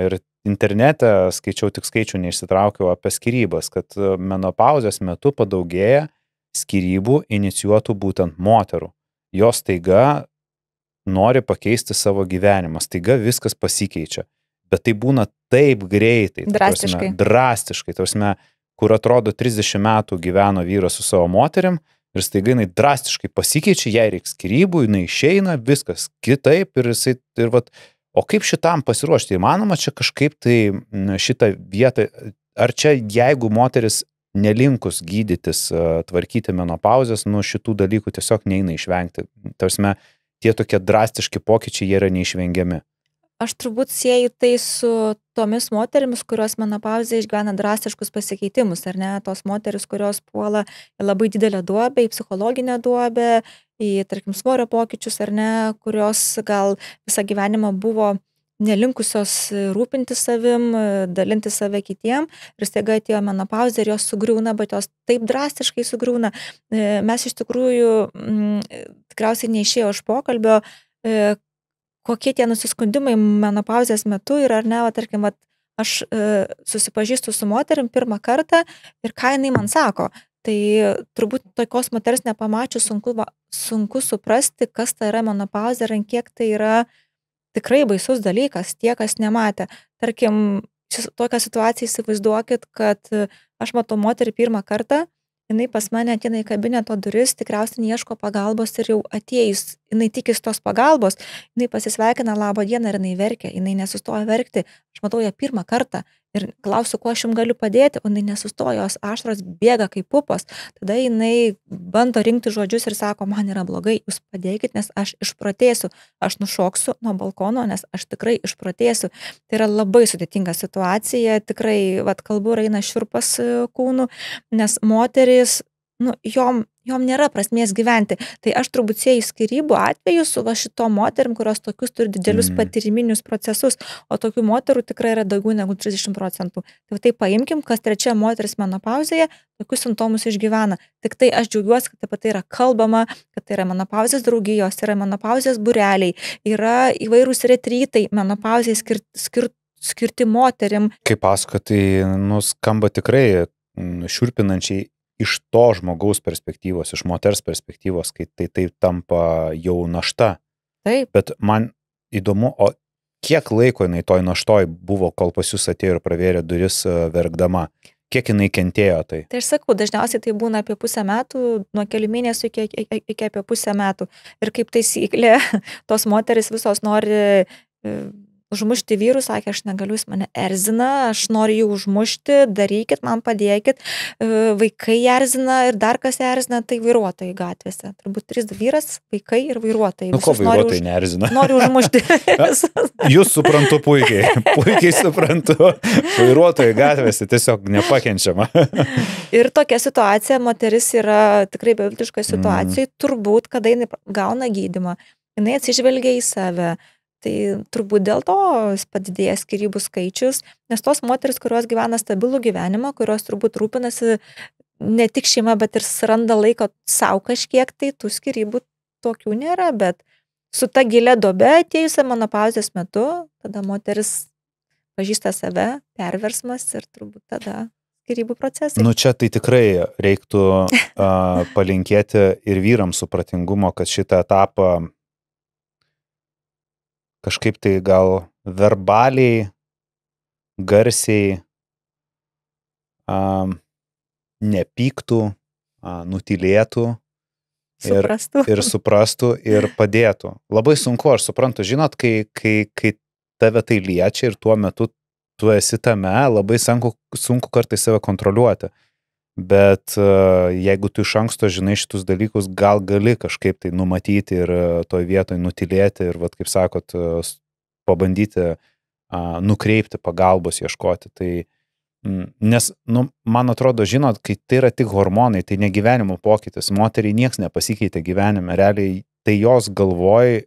ir internete skaičiau, tik skaičių neišsitraukiau apie skyrybas, kad menopauzės metu padaugėja skyrybų inicijuotų būtent moterų. Jos taiga nori pakeisti savo gyvenimą, taiga viskas pasikeičia, bet tai būna taip greitai. Drastiškai. Kur atrodo 30 metų gyveno vyras su savo moterim ir staiga jinai drastiškai pasikeičia, jai reikia skyrybų, jinai išeina, viskas kitaip ir o kaip šitam pasiruošti? Įmanoma čia kažkaip tai šitą vietą, ar čia jeigu moteris nelinkus gydytis, tvarkyti menopauzės, šitų dalykų tiesiog neina išvengti. Tarsime, tie tokie drastiški pokyčiai jie yra neišvengiami. Aš turbūt sieju tai su tomis moterimis, kurios menopauzėje išgyvena drastiškus pasikeitimus, ar ne? Tos moteris, kurios puola į labai didelę duobę, į psichologinę duobę, į, tarkim, svorio pokyčius, ar ne, kurios gal visą gyvenimą buvo nelinkusios rūpinti savim, dalinti save kitiem, ir staiga atėjo menopauzė ir jos sugriūna, bet jos taip drastiškai sugriūna. Mes iš tikrųjų tikriausiai neišėjo iš pokalbio, kokie tie nusiskundimai menopauzės metu ir ar ne, tarkim, aš susipažįstu su moterim pirmą kartą ir ką jinai man sako. Tai turbūt tokios moters nepamačius sunku suprasti, kas tai yra menopauzė ir kiek tai yra tikrai baisus dalykas, tie, kas nematė. Tarkim, tokią situaciją įsivaizduokit, kad aš matau moterį pirmą kartą, jinai pas mane ateina į kabineto duris, tikriausiai ieško pagalbos ir jau atėjus, jinai tikis tos pagalbos, jinai pasisveikina labą dieną ir jinai verkia, jinai nesustoja verkti. Aš matau ją pirmą kartą ir klausiu, kuo aš jums galiu padėti, o jinai nesustoja, jos ašaros bėga kaip pupos. Tada jinai bando rinkti žodžius ir sako, man yra blogai, jūs padėkit, nes aš išprotėsiu, aš nušoksiu nuo balkono, nes aš tikrai išprotėsiu. Tai yra labai sudėtinga situacija, tikrai, kalbu, eina šiurpas kūnų, nes moteris, jom nėra prasmės gyventi. Tai aš turbūt sieju skyrybų atveju su šito moterim, kurios tokius turi didelius patyriminius procesus, o tokių moterų tikrai yra daugiau negu 30%. Tai paimkim, kas trečia moteris menopauzėje tokius simptomus išgyvena. Tik tai aš džiaugiuosi, kad apie tai yra kalbama, kad tai yra menopauzės draugijos, yra menopauzės būreliai, yra įvairūs retrytai menopauzėje skirti moterim. Kaip pasako, tai skamba tikrai šiurpinančiai iš to žmogaus perspektyvos, iš moters perspektyvos, kai tai tampa jau našta. Taip. Bet man įdomu, o kiek laiko jinai toj naštoj buvo, kol pas jūs atėjo ir pravėrė duris verkdama? Kiek jinai kentėjo tai? Tai aš sakau, dažniausiai tai būna apie pusę metų, nuo kelių mėnesių iki apie pusę metų. Ir kaip taisyklė, tos moteris visos nori užmušti vyrus, sakė, aš negaliu, jis mane erzina, aš noriu jį užmušti, darykit, man padėkit, vaikai erzina ir dar kas erzina, tai vairuotojai gatvėse. Turbūt 3 vyras, vaikai ir vairuotojai. Ko vairuotojai neerzina? Noriu užmušti. Jūs suprantu puikiai suprantu. Vairuotojai gatvėse tiesiog nepakenčiama. Ir tokia situacija, moteris yra tikrai beviltiška situacija, turbūt, kada jinai gauna gydymą, jinai atsižvelgia į save. Tai turbūt dėl to padidėja skyrybų skaičius, nes tos moteris, kurios gyvena stabilų gyvenimą, kurios turbūt rūpinasi ne tik šeima, bet ir suranda laiko savo kažkiek, tai tų skyrybų tokių nėra, bet su ta gilia dobe atėjusia menopauzės metu, tada moteris pažįsta save, perversmas ir turbūt tada skyrybų procesai. Čia tai tikrai reiktų palinkėti ir vyrams supratingumo, kad šitą etapą kažkaip tai gal verbaliai, garsiai nepyktų, nutylėtų ir suprastų ir padėtų. Labai sunku, aš suprantu, žinot, kai tave tai liečia ir tuo metu tu esi tame, labai sunku kartais save kontroliuoti. Bet jeigu tu iš anksto žinai šitus dalykus, gal gali kažkaip tai numatyti ir toj vietoj nutylėti ir, kaip sakot, pabandyti nukreipti pagalbos, ieškoti. Tai, nes, man atrodo, žinot, kai tai yra tik hormonai, tai ne gyvenimo pokytis. Moteriai nieks nepasikeitė gyvenime. Realiai tai jos galvoj...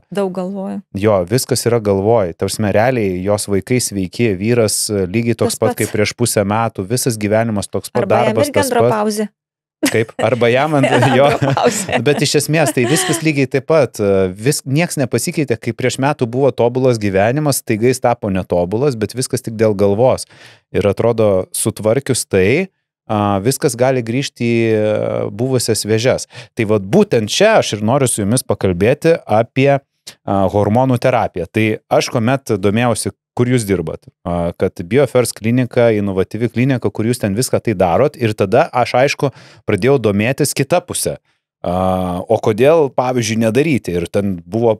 Daug galvoj. Jo, viskas yra galvoj. Tarsime, realiai jos vaikai sveiki, vyras lygiai toks pat kaip prieš pusę metų, visas gyvenimas toks pat, darbas tas pat. Pauzė. Kaip? Arba jam ant jo. Pauzė. Bet iš esmės tai viskas lygiai taip pat. Nieks nepasikeitė, kai prieš metų buvo tobulas gyvenimas, taiga jis tapo netobulas, bet viskas tik dėl galvos. Ir atrodo, sutvarkius tai, viskas gali grįžti į buvusias vėžes. Tai vat būtent čia aš ir noriu su jumis pakalbėti apie hormonų terapiją. Tai aš kuomet domėjausi, kur jūs dirbat, kad BioFirst klinika, inovatyvi klinika, kur jūs ten viską tai darot ir tada aš aišku pradėjau domėtis kitą pusę. O kodėl, pavyzdžiui, nedaryti? Ir ten buvo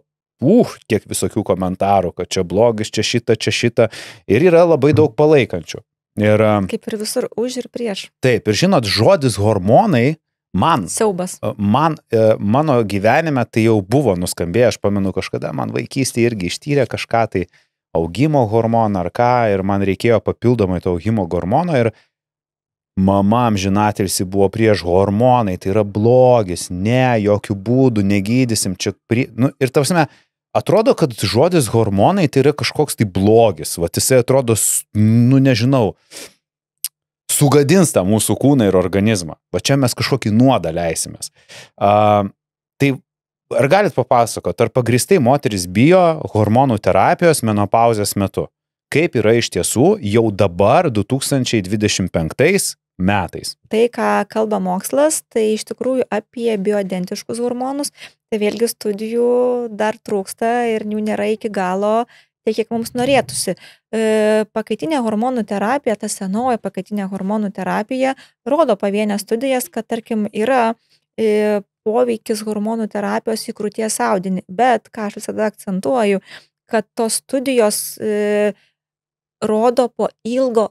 kiek visokių komentarų, kad čia blogis, čia šita ir yra labai daug palaikančių. Ir, kaip ir visur už ir prieš. Taip, ir žinot, žodis hormonai Siaubas. Mano gyvenime tai jau buvo nuskambėję, aš pamenu kažkada, man vaikystėje irgi ištyrė kažką tai augimo hormoną ar ką, ir man reikėjo papildomai to augimo hormono ir mama amžinatilsi buvo prieš hormonai, tai yra blogis, ne, jokių būdų, negydysim, čia ir tavsime, atrodo, kad žodis hormonai tai yra kažkoks tai blogis, va, jisai atrodo, nežinau, sugadins tą mūsų kūną ir organizmą, va čia mes kažkokį nuodą leisimės. Tai ar galit papasakoti, ar pagristai moteris bijo hormonų terapijos menopauzės metu? Kaip yra iš tiesų jau dabar 2025 metais? Tai, ką kalba mokslas, tai iš tikrųjų apie bioidentiškus hormonus, tai vėlgi studijų dar trūksta ir jų nėra iki galo tiek, kiek mums norėtųsi. Pakaitinė hormonų terapija, ta senoji pakaitinė hormonų terapija, rodo pavienės studijas, kad, tarkim, yra poveikis hormonų terapijos į krūties audinį, bet, ką aš visada akcentuoju, kad tos studijos rodo po ilgo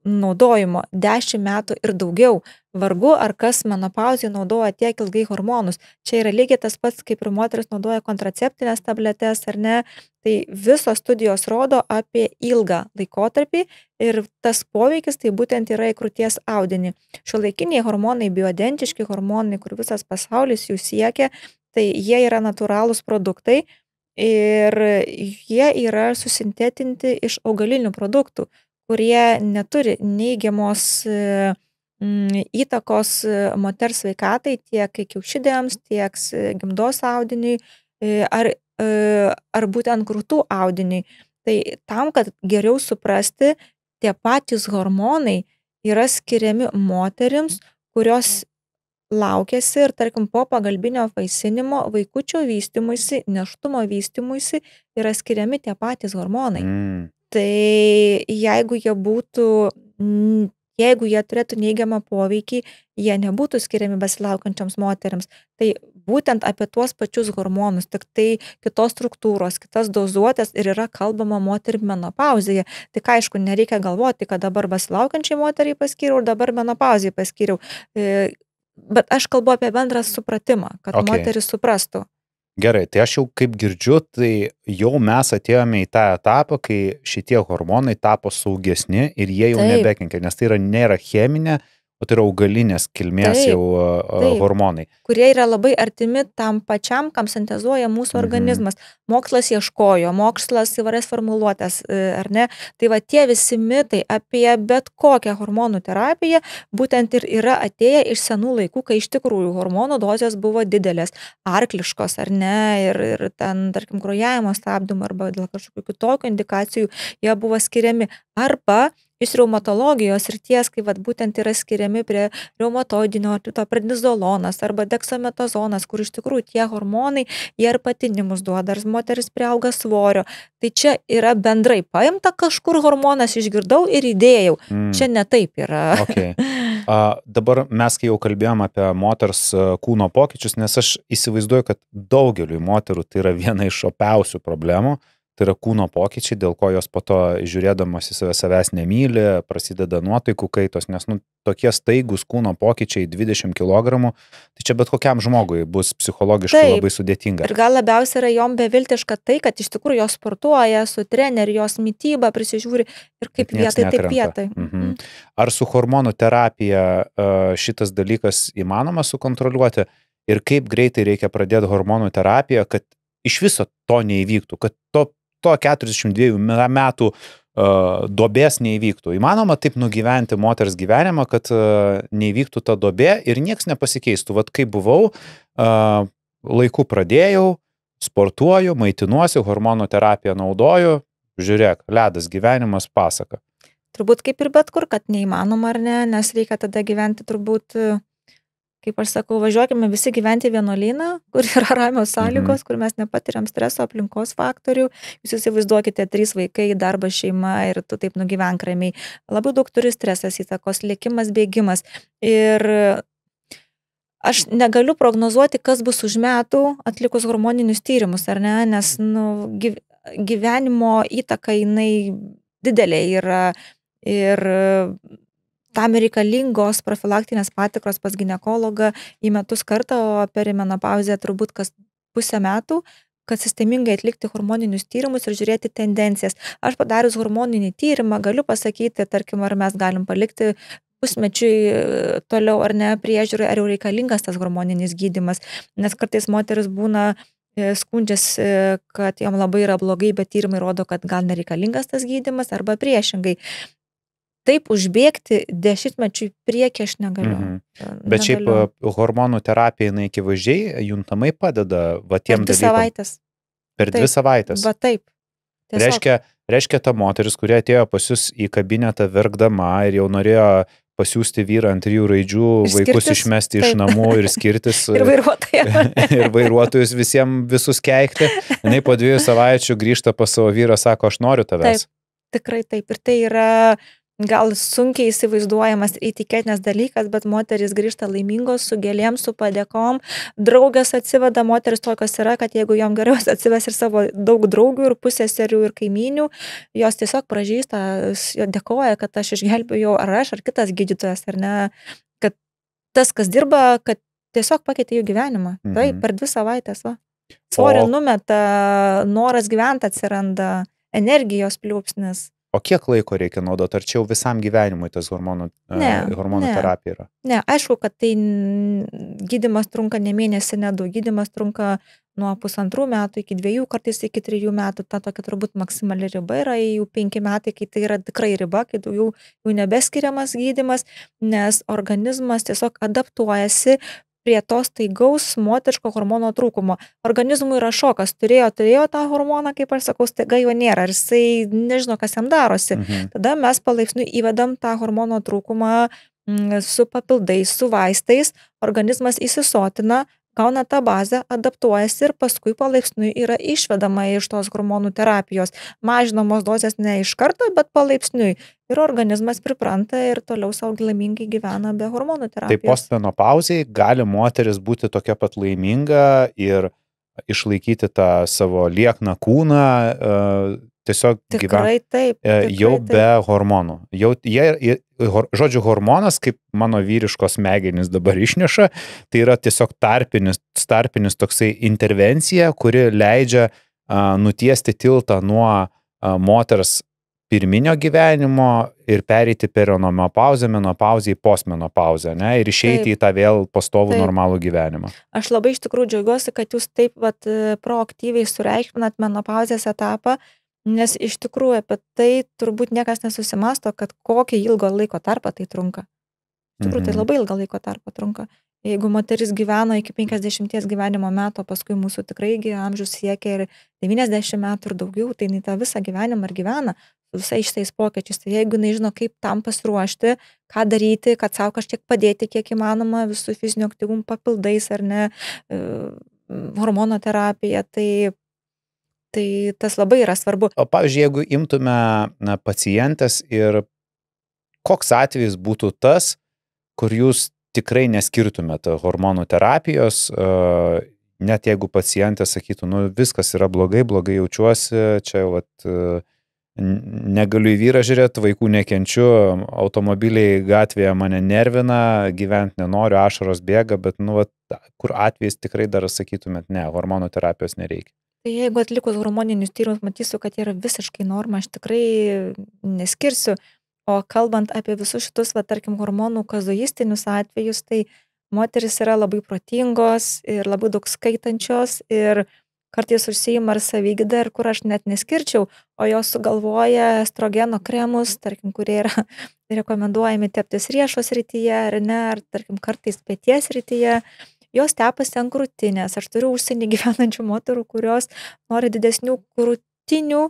naudojimo 10 metų ir daugiau. Vargu, ar kas menopauzėje naudoja tiek ilgai hormonus. Čia yra lygiai tas pats, kaip ir moteris naudoja kontraceptinės tabletes, ar ne. Tai visos studijos rodo apie ilgą laikotarpį ir tas poveikis tai būtent yra į krūties audinį. Šiuolaikiniai hormonai, bioidentiški hormonai, kur visas pasaulis jų siekia, tai jie yra natūralūs produktai ir jie yra susintetinti iš augalinių produktų, kurie neturi neigiamos įtakos moters sveikatai tiek kiaušidėms, tiek gimdos audiniui ar būtent krūtų audiniui. Tai tam, kad geriau suprasti, tie patys hormonai yra skiriami moterims, kurios laukiasi ir, tarkim, po pagalbinio vaisinimo, vaikučio vystymuisi, nėštumo vystymuisi yra skiriami tie patys hormonai. Tai jeigu jie turėtų neigiamą poveikį, jie nebūtų skiriami besilaukiančioms moteriams. Tai būtent apie tuos pačius hormonus, tik tai kitos struktūros, kitas dozuotės ir yra kalbama moterim menopauzėje. Tik aišku, nereikia galvoti, kad dabar besilaukiančiai moteriai paskyriau ir dabar menopauzėje paskyriau. Bet aš kalbu apie bendrą supratimą, kad moteris suprastų. Gerai, tai aš jau kaip girdžiu, tai jau mes atėjome į tą etapą, kai šitie hormonai tapo saugesni ir jie jau nebekenkia, nes tai nėra cheminė, o tai yra augalinės kilmės jau hormonai. Kurie yra labai artimi tam pačiam, kam sintezuoja mūsų organizmas. Mokslas ieškojo, mokslas įvairias formuluotės, ar ne? Tai va tie visi mitai apie bet kokią hormonų terapiją būtent ir yra atėję iš senų laikų, kai iš tikrųjų hormonų dozės buvo didelės, arkliškos, ar ne? Ir ten, tarkim, kraujavimo stabdymo arba dėl kažkokių kitokių indikacijų jie buvo skiriami. Arba iš reumatologijos srities, kai vat būtent yra skiriami prie reumatoidinio artrito prednizolonas arba deksametazonas, kur iš tikrųjų tie hormonai, jie ir patinimus duoda, ar moteris priauga svorio. Tai čia yra bendrai paimta kažkur hormonas, išgirdau ir įdėjau. Čia ne taip yra. Okay. Dabar mes, kai jau kalbėjom apie moters kūno pokyčius, nes aš įsivaizduoju, kad daugeliui moterų tai yra viena iš opiausių problemų. Tai yra kūno pokyčiai, dėl ko jos po to žiūrėdamas į savęs nemyli, prasideda nuotaikų kaitos, nes tokie staigus kūno pokyčiai 20 kg, tai čia bet kokiam žmogui bus psichologiškai labai sudėtinga. Ir gal labiausiai yra jom beviltiška tai, kad iš tikrųjų jos sportuoja su treneriu, jos mitybą prisižiūri ir kaip vietai, taip vietai. Ar su hormonų terapija šitas dalykas įmanoma sukontroliuoti ir kaip greitai reikia pradėti hormonų terapiją, kad iš viso to neįvyktų, kad to 42 metų duobės neįvyktų. Įmanoma taip nugyventi moters gyvenimą, kad neįvyktų ta duobė ir nieks nepasikeistų. Vat kaip buvau, laiku pradėjau, sportuoju, maitinuosi, hormonų terapiją naudoju, žiūrėk, ledas gyvenimas pasaka. Turbūt kaip ir bet kur, kad neįmanoma ar ne, nes reikia tada gyventi turbūt, kaip aš sakau, važiuokime visi gyventi vienuolyną, kur yra ramios sąlygos, kur mes nepatiriam streso, aplinkos faktorių. Jūs įsivaizduokite 3 vaikai, darbas, šeima ir tu taip nugyvenk ramiai. Labai daug turi stresas įtakos, lėkimas, bėgimas. Ir aš negaliu prognozuoti, kas bus už metų atlikus hormoninius tyrimus, ar ne, nes gyvenimo įtaka jinai didelė yra ir tam reikalingos profilaktinės patikros pas ginekologą į metus kartą, o perimenopauzė turbūt kas pusę metų, kad sistemingai atlikti hormoninius tyrimus ir žiūrėti tendencijas. Aš padarius hormoninį tyrimą galiu pasakyti, tarkim, ar mes galim palikti pusmečiui toliau ar ne priežiūrai, ar jau reikalingas tas hormoninis gydymas, nes kartais moteris būna skundžiasi, kad jam labai yra blogai, bet tyrimai rodo, kad gal nereikalingas tas gydymas arba priešingai. Taip užbėgti 10 priekį aš negaliu. Bet šiaip hormonų terapija, jinai akivaizdžiai juntamai padeda va tiem dalykam. Per 2 savaitės. Per 2 savaitės. Va taip. Reiškia ta moteris, kurie atėjo pas jūs į kabinetą verkdama ir jau norėjo pasiūsti vyrą ant 3 raidžių, vaikus išmesti iš namų ir skirtis. Ir vairuotojus visus keikti. Jinai po 2 savaičių grįžta pas savo vyrą, sako, aš noriu tavęs. Taip, tikrai taip. Ir tai yra gal sunkiai įsivaizduojamas įtikėtinas dalykas, bet moteris grįžta laimingos, su gėlėm, su padėkom. Draugės atsiveda, moteris tokios yra, kad jeigu jom geriau atsives ir savo daug draugių ir pusėserių ir kaimynių, jos tiesiog pražįsta, dėkoja, kad aš išgelbėjau ar aš, ar kitas gydytojas, ar ne, kad tas, kas dirba, kad tiesiog pakeitė jų gyvenimą. Taip, per 2 savaitės, va. Svorio numeta, noras gyventi atsiranda, energijos pliūpsnis. O kiek laiko reikia naudoti? Ar čia jau visam gyvenimui tas hormonų terapija yra? Ne, aišku, kad tai gydymas trunka ne mėnesį, ne 2. Gydymas trunka nuo 1,5 metų iki 2, kartais iki 3 metų. Ta tokia turbūt maksimali riba yra jau 5 metai, kai tai yra tikrai riba, kai daugiau jau nebeskiriamas gydymas, nes organizmas tiesiog adaptuojasi prie to staigaus moteriško hormono trūkumo. Organizmui yra šokas, turėjo tą hormoną, kaip aš sakau, staiga jo nėra, ir jisai nežino, kas jam darosi. Tada mes palaipsniui įvedam tą hormono trūkumą su papildais, su vaistais, organizmas įsisotina, gauna tą bazę, adaptuojasi ir paskui palaipsniui yra išvedama iš tos hormonų terapijos. Mažinamos dozės ne iš karto, bet palaipsniui. Ir organizmas pripranta ir toliau sau laimingai gyvena be hormonų terapijos. Tai postmenopauzėje gali moteris būti tokia pat laiminga ir išlaikyti tą savo liekną kūną, tiesiog gyventi jau be hormonų. Žodžiu, hormonas, kaip mano vyriškos smegenys dabar išneša, tai yra tiesiog tarpinis toksai intervencija, kuri leidžia nutiesti tiltą nuo moters pirminio gyvenimo ir pereiti perimenopauzę, menopauzę į postmenopauzę, ne, ir išeiti į tą vėl pastovų normalų gyvenimą. Aš labai iš tikrųjų džiaugiuosi, kad jūs taip proaktyviai sureikšminat menopauzės etapą, nes iš tikrųjų apie tai turbūt niekas nesusimasto, kad kokį ilgo laiko tarpą tai trunka. Iš tikrųjų, tai labai ilgą laiko tarpą trunka. Jeigu moteris gyveno iki 50 gyvenimo metų, paskui mūsų tikrai amžius siekia ir 90 metų ir daugiau, tai jinai tą visą gyvenimą ir gyvena visai šitais pokyčiais. Tai jeigu nežino, kaip tam pasiruošti, ką daryti, kad savo kažkiek padėti, kiek įmanoma, visų fizinio aktyvumų papildais ar ne, hormono terapija, tai tas labai yra svarbu. O pavyzdžiui, jeigu imtume pacientės ir koks atvejis būtų tas, kur jūs tikrai neskirtumėte hormonų terapijos, net jeigu pacientė sakytų, viskas yra blogai jaučiuosi, čia negaliu į vyrą žiūrėti, vaikų nekenčiu, automobiliai gatvėje mane nervina, gyventi nenoriu, ašaros bėga, bet kur atvejais tikrai dar sakytumėt, ne, hormonų terapijos nereikia. Tai jeigu atlikus hormoninius tyrimus, matysiu, kad yra visiškai norma, aš tikrai neskirsiu. O kalbant apie visus šitus, tarkim, hormonų kazuistinius atvejus, tai moteris yra labai protingos ir labai daug skaitančios ir kartais užsiima ar savigyda, ir kur aš net neskirčiau, o jos sugalvoja estrogeno kremus, tarkim, kurie yra rekomenduojami teptis riešo srityje, ar ne, ar tarkim kartais peties srityje. Jos tepasi ant krūtinės. Aš turiu užsienį gyvenančių moterų, kurios nori didesnių krūtinių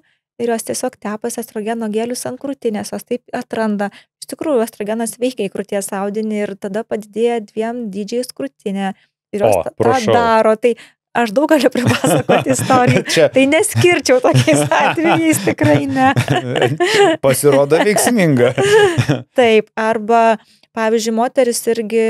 ir jos tiesiog tepasi estrogeno gelius ant krūtinės, jos taip atranda. Iš tikrųjų, estrogenas veikia į krūties audinį ir tada padidėja 2 dydžiais krūtinė. Ir jos tą daro. Tai aš daug galiu pripasakoti istorijų. Tai neskirčiau tokiais atvejais, tikrai ne. Pasirodo veiksminga. Taip, arba, pavyzdžiui, moteris irgi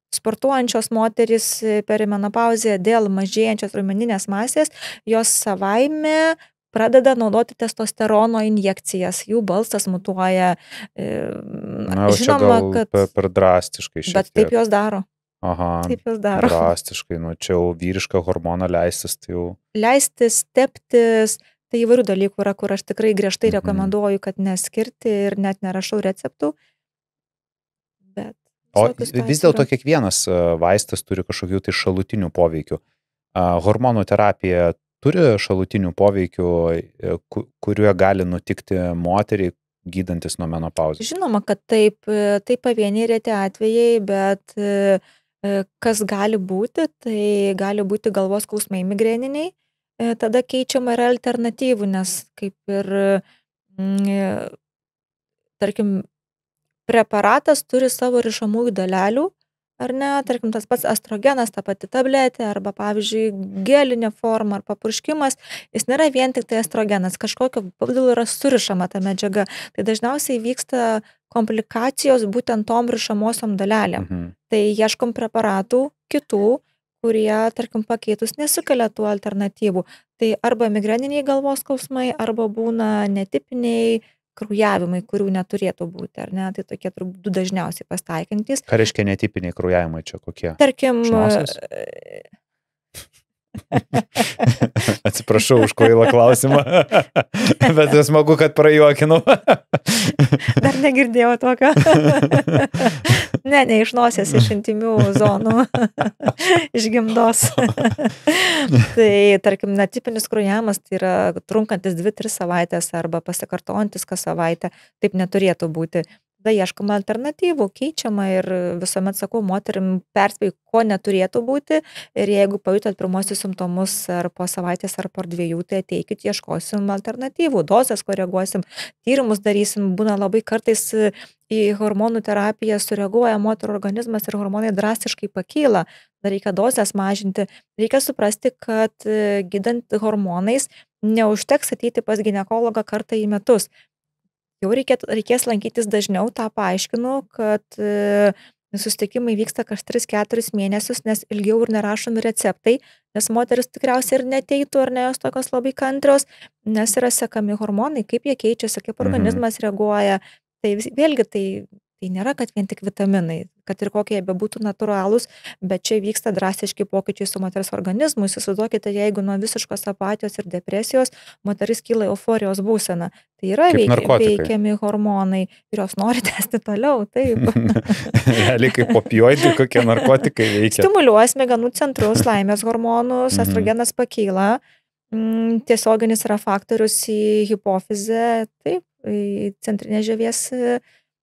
sportuojančios moteris perimenopauzėje dėl mažėjančios raumeninės masės, jos savaime pradeda naudoti testosterono injekcijas, jų balsas mutuoja. Na, žinoma, kad per drastiškai šiek tiek. Bet taip jos daro. Aha, taip jos daro. Drastiškai, nu čia jau vyrišką hormoną leistis, tai jau... Leistis, teptis, tai įvairių dalykų yra, kur aš tikrai griežtai rekomenduoju, kad neskirti ir net nerašau receptų. Bet... O vis dėlto kiekvienas vaistas turi kažkokių tai šalutinių poveikių. Hormonų terapija turi šalutinių poveikių, kuriuo gali nutikti moteriai gydantis nuo menopauzės? Žinoma, kad taip pavieniai reti atvejai, bet kas gali būti, tai gali būti galvos skausmai migreniniai, tada keičiama yra alternatyvų, nes kaip ir, tarkim, preparatas turi savo rišamųjų dalelių, ar ne, tarkim, tas pats estrogenas, ta pati tabletė, arba, pavyzdžiui, gelinė forma, ar papurškimas, jis nėra vien tik tai estrogenas, kažkokio pavidalu yra surišama ta medžiaga. Tai dažniausiai vyksta komplikacijos būtent tom rišamosiom dalelėm. Tai ieškom preparatų kitų, kurie, tarkim, pakeitus nesukelia tų alternatyvų. Tai arba migreniniai galvos skausmai, arba būna netipiniai kraujavimai, kurių neturėtų būti, ar ne? Tai tokie turbūt 2 dažniausiai pasitaikantys. Ką reiškia netipiniai kraujavimai čia kokie? Tarkim... Atsiprašau už kvailą klausimą, bet smagu, kad prajuokinau. Dar negirdėjau tokio. Ne, iš nosies, iš intimių zonų, iš gimdos. Tai, tarkim, netipinis kraujavimas tai yra trunkantis 2-3 savaitės arba pasikartojantis kas savaitę. Taip neturėtų būti. Tada ieškoma alternatyvų, keičiama ir visuomet sakau, moterim perspėju, ko neturėtų būti ir jeigu pajutot pirmosius simptomus ar po savaitės ar po 2, tai ateikit, ieškosim alternatyvų, dozes koreguosim, tyrimus darysim, būna labai kartais į hormonų terapiją sureaguoja moterų organizmas ir hormonai drastiškai pakyla, dar reikia dozes mažinti, reikia suprasti, kad gydant hormonais neužteks ateiti pas ginekologą kartą į metus. Jau reikės lankytis dažniau, tą paaiškinu, kad susitikimai vyksta kas 3-4 mėnesius, nes ilgiau ir nerašomi receptai, nes moteris tikriausiai ir neteitų, ar ne, jos tokios labai kantrios, nes yra sekami hormonai, kaip jie keičiasi, kaip organizmas reaguoja. Tai vėlgi tai nėra, kad vien tik vitaminai, kad ir kokie jie bebūtų natūralūs, bet čia vyksta drastiški pokyčiai su moters organizmu. Įsivaizduokite, jeigu nuo visiškos apatijos ir depresijos moteris kyla euforijos būsena. Tai yra veikiami hormonai ir jos nori tęsti toliau, taip. Realiai kaip opioidai, kokie narkotikai veikia. Stimuliuoja smegenų centrus, laimės hormonus, estrogenas pakyla, tiesioginis yra faktorius į hipofizę, taip, į centrinės žievės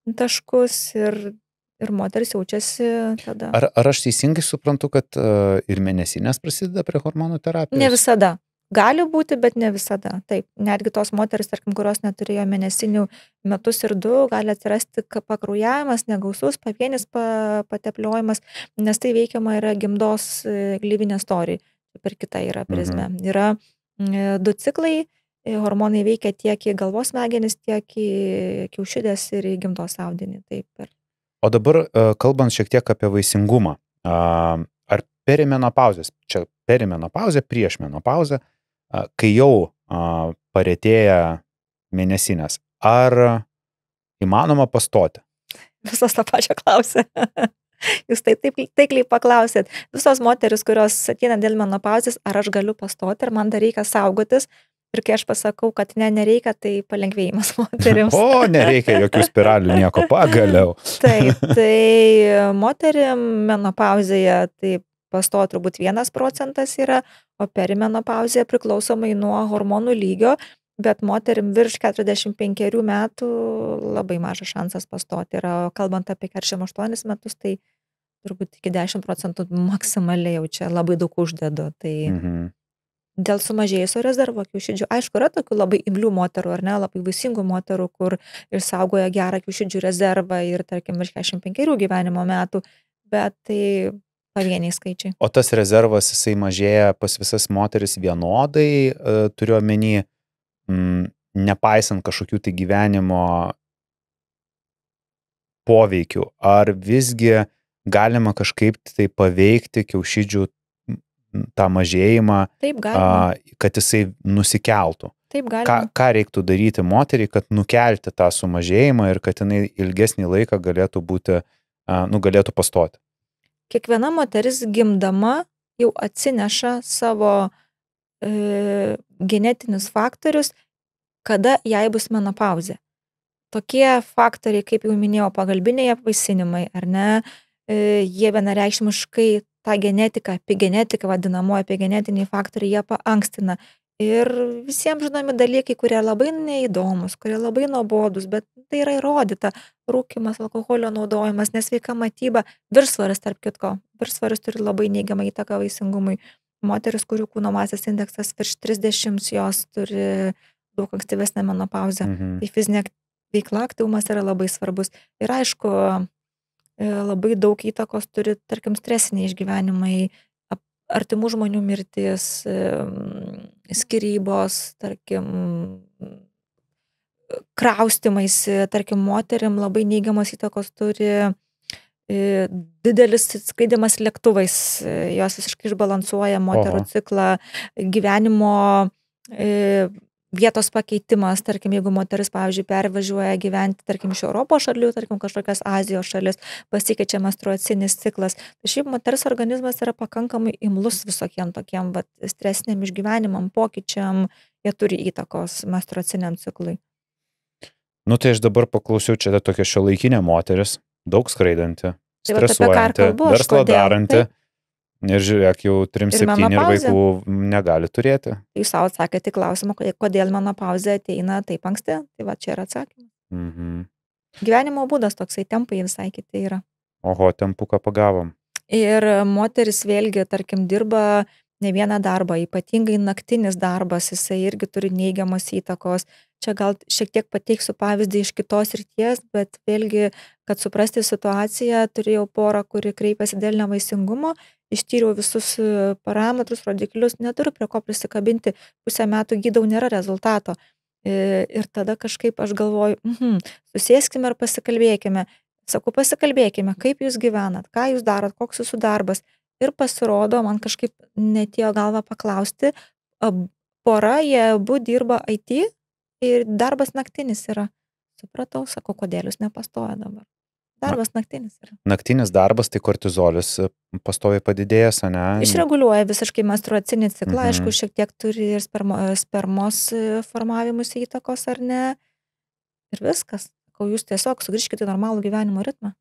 taškus ir moteris jaučiasi tada. Ar aš teisingai suprantu, kad ir mėnesinės prasideda prie hormonų terapijos? Ne visada. Gali būti, bet ne visada. Taip, netgi tos moteris, tarkim, kurios neturėjo mėnesinių metus ir 2, gali atsirasti pakraujavimas, negausus, pavienis patepliojimas, nes tai veikiama yra gimdos gleivinės storį, per kitą yra prizmę. Yra 2 ciklai. Hormonai veikia tiek į galvos smegenis, tiek į kiaušidės ir į gimdos audinį. Taip. O dabar, kalbant šiek tiek apie vaisingumą, ar perimenopauzės, čia perimenopauzė, prieš menopauzę, kai jau parėtėja mėnesinės, ar įmanoma pastoti? Visos tą pačią klausę. Jūs taip taikliai paklausėt. Visos moteris, kurios ateina dėl menopauzės, ar aš galiu pastoti, ar man dar reikia saugotis. Ir kai aš pasakau, kad nereikia, tai palengvėjimas moterims. O, nereikia jokių spiralių, nieko, pagaliau. Taip, tai moterim menopauzėje, tai pastojo turbūt 1% yra, o perimenopauzė priklausomai nuo hormonų lygio, bet moterim virš 45 metų labai mažas šansas pastoti yra, o kalbant apie 48 metus, tai turbūt iki 10% maksimaliai jau čia labai daug uždedu. Tai dėl sumažėjusio rezervo kiaušidžių, aišku, yra tokių labai imlių moterų, ar ne, labai vaisingų moterų, kur išsaugoja gerą kiaušidžių rezervą ir, tarkim, virš 45 gyvenimo metų, bet tai pavieniai skaičiai. O tas rezervas, jisai mažėja pas visas moteris vienodai, turiu omeny, nepaisant kažkokių tai gyvenimo poveikių, ar visgi galima kažkaip tai paveikti kiaušidžių tą mažėjimą, Taip galima. kad jisai nusikeltų. Taip galima. Ką reiktų daryti moteriai, kad nukelti tą sumažėjimą ir kad jinai ilgesnį laiką galėtų būti, galėtų pastoti? Kiekviena moteris gimdama jau atsineša savo genetinius faktorius, kada jai bus menopauzė. Tokie faktoriai, kaip jau minėjau, pagalbiniai apvaisinimai, ar ne, jie vienareikšmiškai tą genetiką, epigenetiką vadinamoji, epigenetiniai faktoriai, jie paankstina. Ir visiems žinomi dalykai, kurie labai neįdomus, kurie labai nuobodus, bet tai yra įrodyta. Rūkymas, alkoholio naudojimas, nesveika matyba, viršsvoris tarp kitko. Viršsvoris turi labai neigiamą įtaką vaisingumui. Moteris, kurių kūno masės indeksas virš 30, jos turi daug ankstyvesnę menopauzę. Tai fizinė veikla, aktyvumas yra labai svarbus. Ir aišku, labai daug įtakos turi, tarkim, stresiniai išgyvenimai, artimų žmonių mirtis, skyrybos, tarkim, kraustymaisi, tarkim, moterim labai neigiamos įtakos turi didelis skraidimas lėktuvais, jos visiškai išbalansuoja moterų ciklą, gyvenimo vietos pakeitimas, tarkim, jeigu moteris, pavyzdžiui, pervažiuoja gyventi, tarkim, iš Europos šalių, tarkim, kažkokias Azijos šalis, pasikeičia menstruacinis ciklas. Tai šiaip moters organizmas yra pakankamai imlus visokiem tokiem stresiniam išgyvenimam, pokyčiam, jie turi įtakos menstruaciniam ciklui. Nu tai aš dabar paklausiau, čia tokia šiuolaikinė moteris, daug skraidanti, stresuojanti, verslą daranti. Ir žiūrėk, jau 3-7 vaikų negali turėti. Tai jūs savo atsakėte į klausimą, kodėl menopauzė ateina taip anksti, tai va čia yra atsakymas. Gyvenimo būdas toksai, tempai visai kiti yra. Oho, tempuką pagavom. Ir moteris vėlgi, tarkim, dirba ne vieną darbą, ypatingai naktinis darbas, jisai irgi turi neigiamos įtakos. Čia gal šiek tiek pateiksiu pavyzdį iš kitos srities, bet vėlgi, kad suprasti situaciją, turėjau porą, kuri kreipėsi dėl nevaisingumo, ištyriau visus parametrus, rodiklius, neturiu prie ko prisikabinti, pusę metų gydau, nėra rezultato. Ir tada kažkaip aš galvoju, susėskime ir pasikalbėkime. Sakau, pasikalbėkime, kaip jūs gyvenat, ką jūs darot, koks jūsų darbas. Ir pasirodo, man kažkaip netėjo galva paklausti, pora, jie abu dirba IT ir darbas naktinis yra. Supratau, sakau, kodėl jūs nepastoja dabar. Darbas naktinis yra. Naktinis darbas, tai kortizolis pastoviai padidėjęs, ne? Išreguliuoja visiškai menstruacinį ciklą, aišku, šiek tiek turi ir spermos formavimus įtakos, ar ne. Ir viskas. Sakau, jūs tiesiog sugrįžkite į normalų gyvenimo ritmą.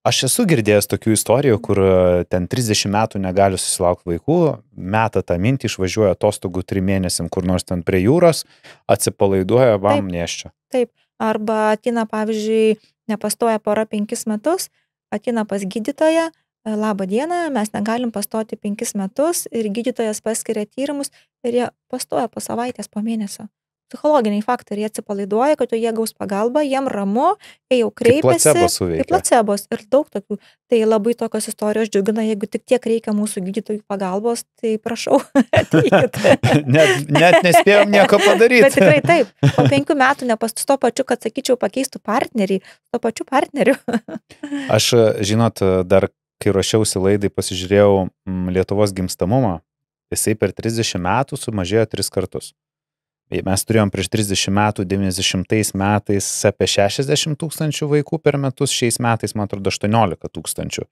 Aš esu girdėjęs tokių istorijų, kur ten 30 metų negali susilaukti vaikų, meta tą mintį, išvažiuoja atostogų 3 mėnesiam kur nors ten prie jūros, atsipalaiduoja, vam nėščia. Taip, arba ateina, pavyzdžiui, nepastoja pora 5 metus, ateina pas gydytoją, labą dieną, mes negalim pastoti 5 metus ir gydytojas paskiria tyrimus ir jie pastoja po savaitės, po mėnesio. Psichologiniai faktoriai atsipalaiduoja, kad jie gaus pagalbą, jiem ramu, jie jau kreipiasi. Kaip placebo suveikia. Kaip placebos ir daug tokių. Tai labai tokios istorijos džiugina, jeigu tik tiek reikia mūsų gydytojų pagalbos, tai prašau, ateikit. net nespėjom nieko padaryti. Bet tikrai taip. Po 5 metų nepastus to pačiu, kad sakyčiau, pakeistų partnerį, to pačiu partneriu. Aš, žinot, dar kai ruošiausi laidai, pasižiūrėjau Lietuvos gimstamumą. Jisai per 30 metų sumažėjo 3 kartus. Mes turėjom prieš 30 metų, 90 metais apie 60 000 vaikų per metus, šiais metais, man atrodo, 18 000.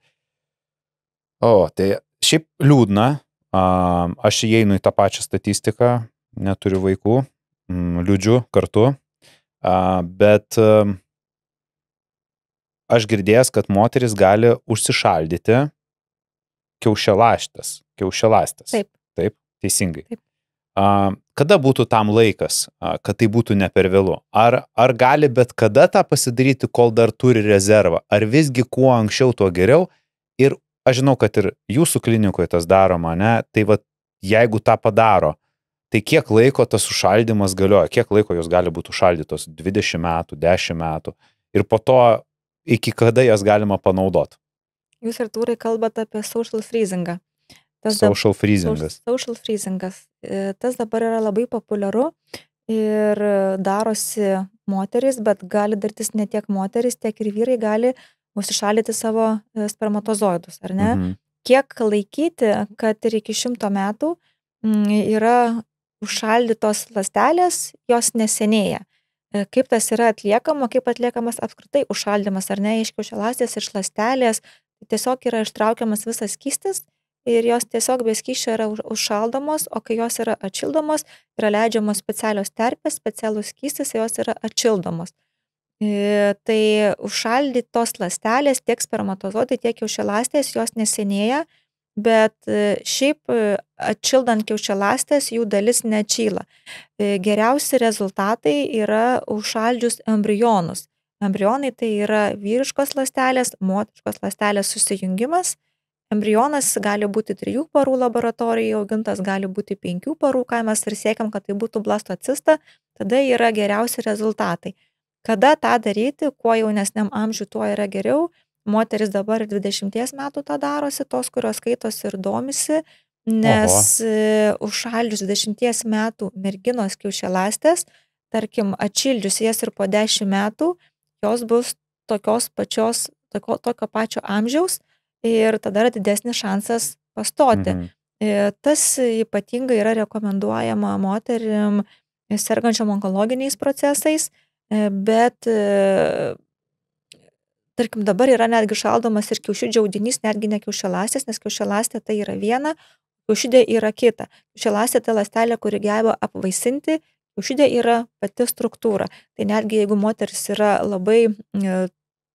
O, tai šiaip liūdna, aš įeinu į tą pačią statistiką, neturiu vaikų, liūdžiu kartu, bet aš girdėjęs, kad moteris gali užsišaldyti kiaušialąstės. Taip. Taip, teisingai. Taip. Kada būtų tam laikas, kad tai būtų ne per vėlu? Ar gali bet kada tą pasidaryti, kol dar turi rezervą? Ar visgi kuo anksčiau, tuo geriau? Ir aš žinau, kad ir jūsų klinikoje tas daroma, ne? Tai va, jeigu tą padaro, tai kiek laiko tas užšaldymas galioja? Kiek laiko jos gali būti užšaldytos? 20 metų, 10 metų? Ir po to, iki kada jas galima panaudoti? Jūs, Artūrai, kalbate apie social freezingą. Social freezingas. Social freezingas. Tas dabar yra labai populiaru ir darosi moteris, bet gali dartis ne tiek moteris, tiek ir vyrai gali užsišaldyti savo spermatozoidus, ar ne? Kiek laikyti, kad ir iki 100 metų yra užšaldytos ląstelės, jos nesenėja. Kaip tas yra atliekama, kaip atliekamas apskritai užšaldymas, ar ne, iš kiaušialąstės, iš ląstelės, tiesiog yra ištraukiamas visas skystis ir jos tiesiog be skysčio yra užšaldomos, o kai jos yra atšildomos, yra leidžiamos specialios terpės, specialus skystis, jos yra atšildomos. Tai užšaldytos ląstelės, tiek spermatozoidai, tiek kiaušialąstės, jos nesenėja, bet šiaip atšildant kiaušialąstės jų dalis neatšyla. Geriausi rezultatai yra užšaldžius embrionus. Embrionai tai yra vyriškos ląstelės, moteriškos ląstelės susijungimas. Embrionas gali būti 3 parų laboratorijoje augintas, gali būti 5 parų, ką mes ir siekiam, kad tai būtų blastocista, tada yra geriausi rezultatai. Kada tą daryti, kuo jaunesniam amžiui, tuo yra geriau. Moteris dabar 20 metų tą darosi, tos, kurios skaitos ir domisi, nes užšaldžius 20 metų merginos kiaušialąstės, tarkim, atšildžius jas ir po 10 metų, jos bus tokio pačio amžiaus ir tada yra didesnis šansas pastoti. Tas ypatingai yra rekomenduojama moterim sergančiom onkologiniais procesais, bet tarkim dabar yra netgi šaldomas ir kiaušidžių audinys, netgi ne kiaušialąstės, nes kiaušialąstė tai yra viena, kiaušidė yra kita. Kiaušialąstė tai ląstelė, kuri geba apvaisinti, kiaušidė yra pati struktūra. Tai netgi jeigu moteris yra labai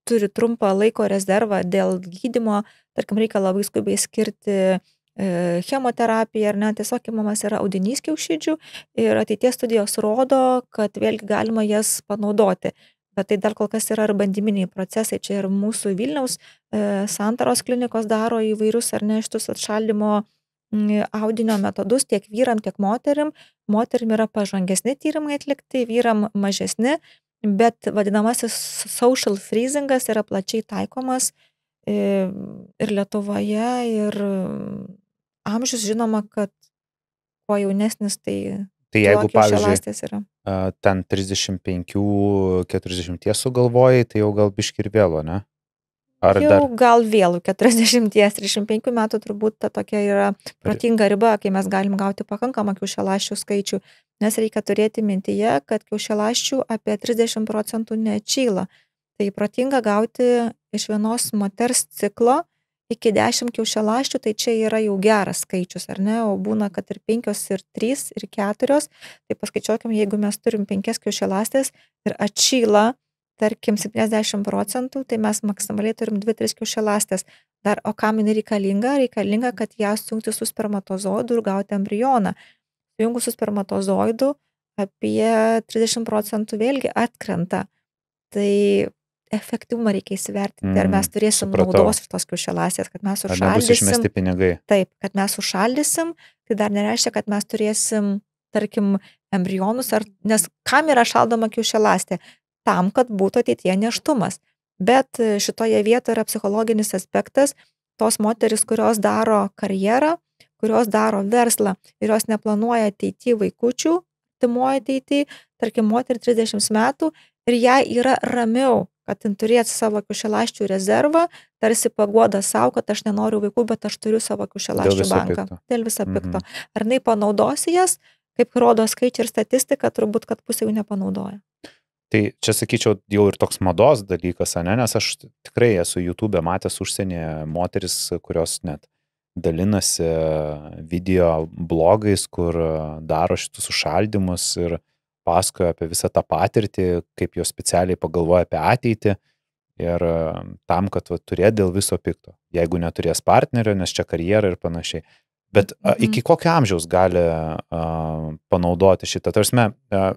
turi trumpą laiko rezervą dėl gydymo, tarkim reikia labai skubiai skirti chemoterapiją, ar ne, tiesiog imamas yra audinys kiaušidžių ir ateities studijos rodo, kad vėlgi galima jas panaudoti. Bet tai dar kol kas yra ir bandyminiai procesai. Čia ir mūsų Vilniaus Santaros klinikos daro įvairius ar ne šitus atšaldymo audinio metodus tiek vyram, tiek moterim. Moterim yra pažangesni tyrimai atlikti, vyram mažesni, bet vadinamasis social freezingas yra plačiai taikomas ir Lietuvoje, ir amžius žinoma, kad kuo jaunesnis, tai jeigu, pavyzdžiui, yra. Ten 35-40 sugalvojai, tai jau gal biški ir vėlo, ne? Ar jau dar? Gal vėlų, 40-35 metų turbūt ta tokia yra protinga riba, kai mes galim gauti pakankamą kiaušialąsčių skaičių, nes reikia turėti mintyje, kad kiaušialąsčių apie 30% neatšyla. Tai protinga gauti iš vienos moters ciklo iki 10 kiaušialąsčių, tai čia yra jau geras skaičius, ar ne? O būna, kad ir 5, ir 3, ir 4, tai paskaičiuokim, jeigu mes turim 5 kiaušialąstės ir atšyla, tarkim, 70%, tai mes maksimaliai turim 2-3 kiaušialąstės. Dar, o kam jinai reikalinga? Reikalinga, kad ją sujungti su spermatozoidu ir gauti embrioną. Sujungus su spermatozoidu apie 30% vėlgi atkrenta. Tai efektyvumą reikia įsivertinti, ar mes turėsim naudos iš tos kiaušialąstės, kad mes užšaldysim. Ar nebus išmesti pinigai? Taip, kad mes užšaldysim, tai dar nereiškia, kad mes turėsim, tarkim, embrionus, nes kam yra šaldoma kiaušialąstė? Tam, kad būtų ateityje nėštumas. Bet šitoje vietoje yra psichologinis aspektas, tos moteris, kurios daro karjerą, kurios daro verslą ir jos neplanuoja ateityje vaikučių, artimoje ateityje, tarkim, moterį 30 metų ir jai yra ramiau, kad turėtų savo kiaušialąsčių rezervą, tarsi paguoda savo, kad aš nenoriu vaikų, bet aš turiu savo kiaušialąsčių banką. Dėl viso pikto. Ar jinai panaudosi jas, kaip rodo skaičiai ir statistika, turbūt, kad pusė jų nepanaudoja. Tai čia, sakyčiau, jau ir toks mados dalykas, ne? Nes aš tikrai esu YouTube matęs užsienyje moteris, kurios net dalinasi video blogais, kur daro šitus užšaldymus ir pasakoja apie visą tą patirtį, kaip jos specialiai pagalvoja apie ateitį. Ir tam, kad turėt dėl viso pikto. Jeigu neturės partnerio, nes čia karjera ir panašiai. Bet iki kokio amžiaus gali panaudoti šitą? Tarsime,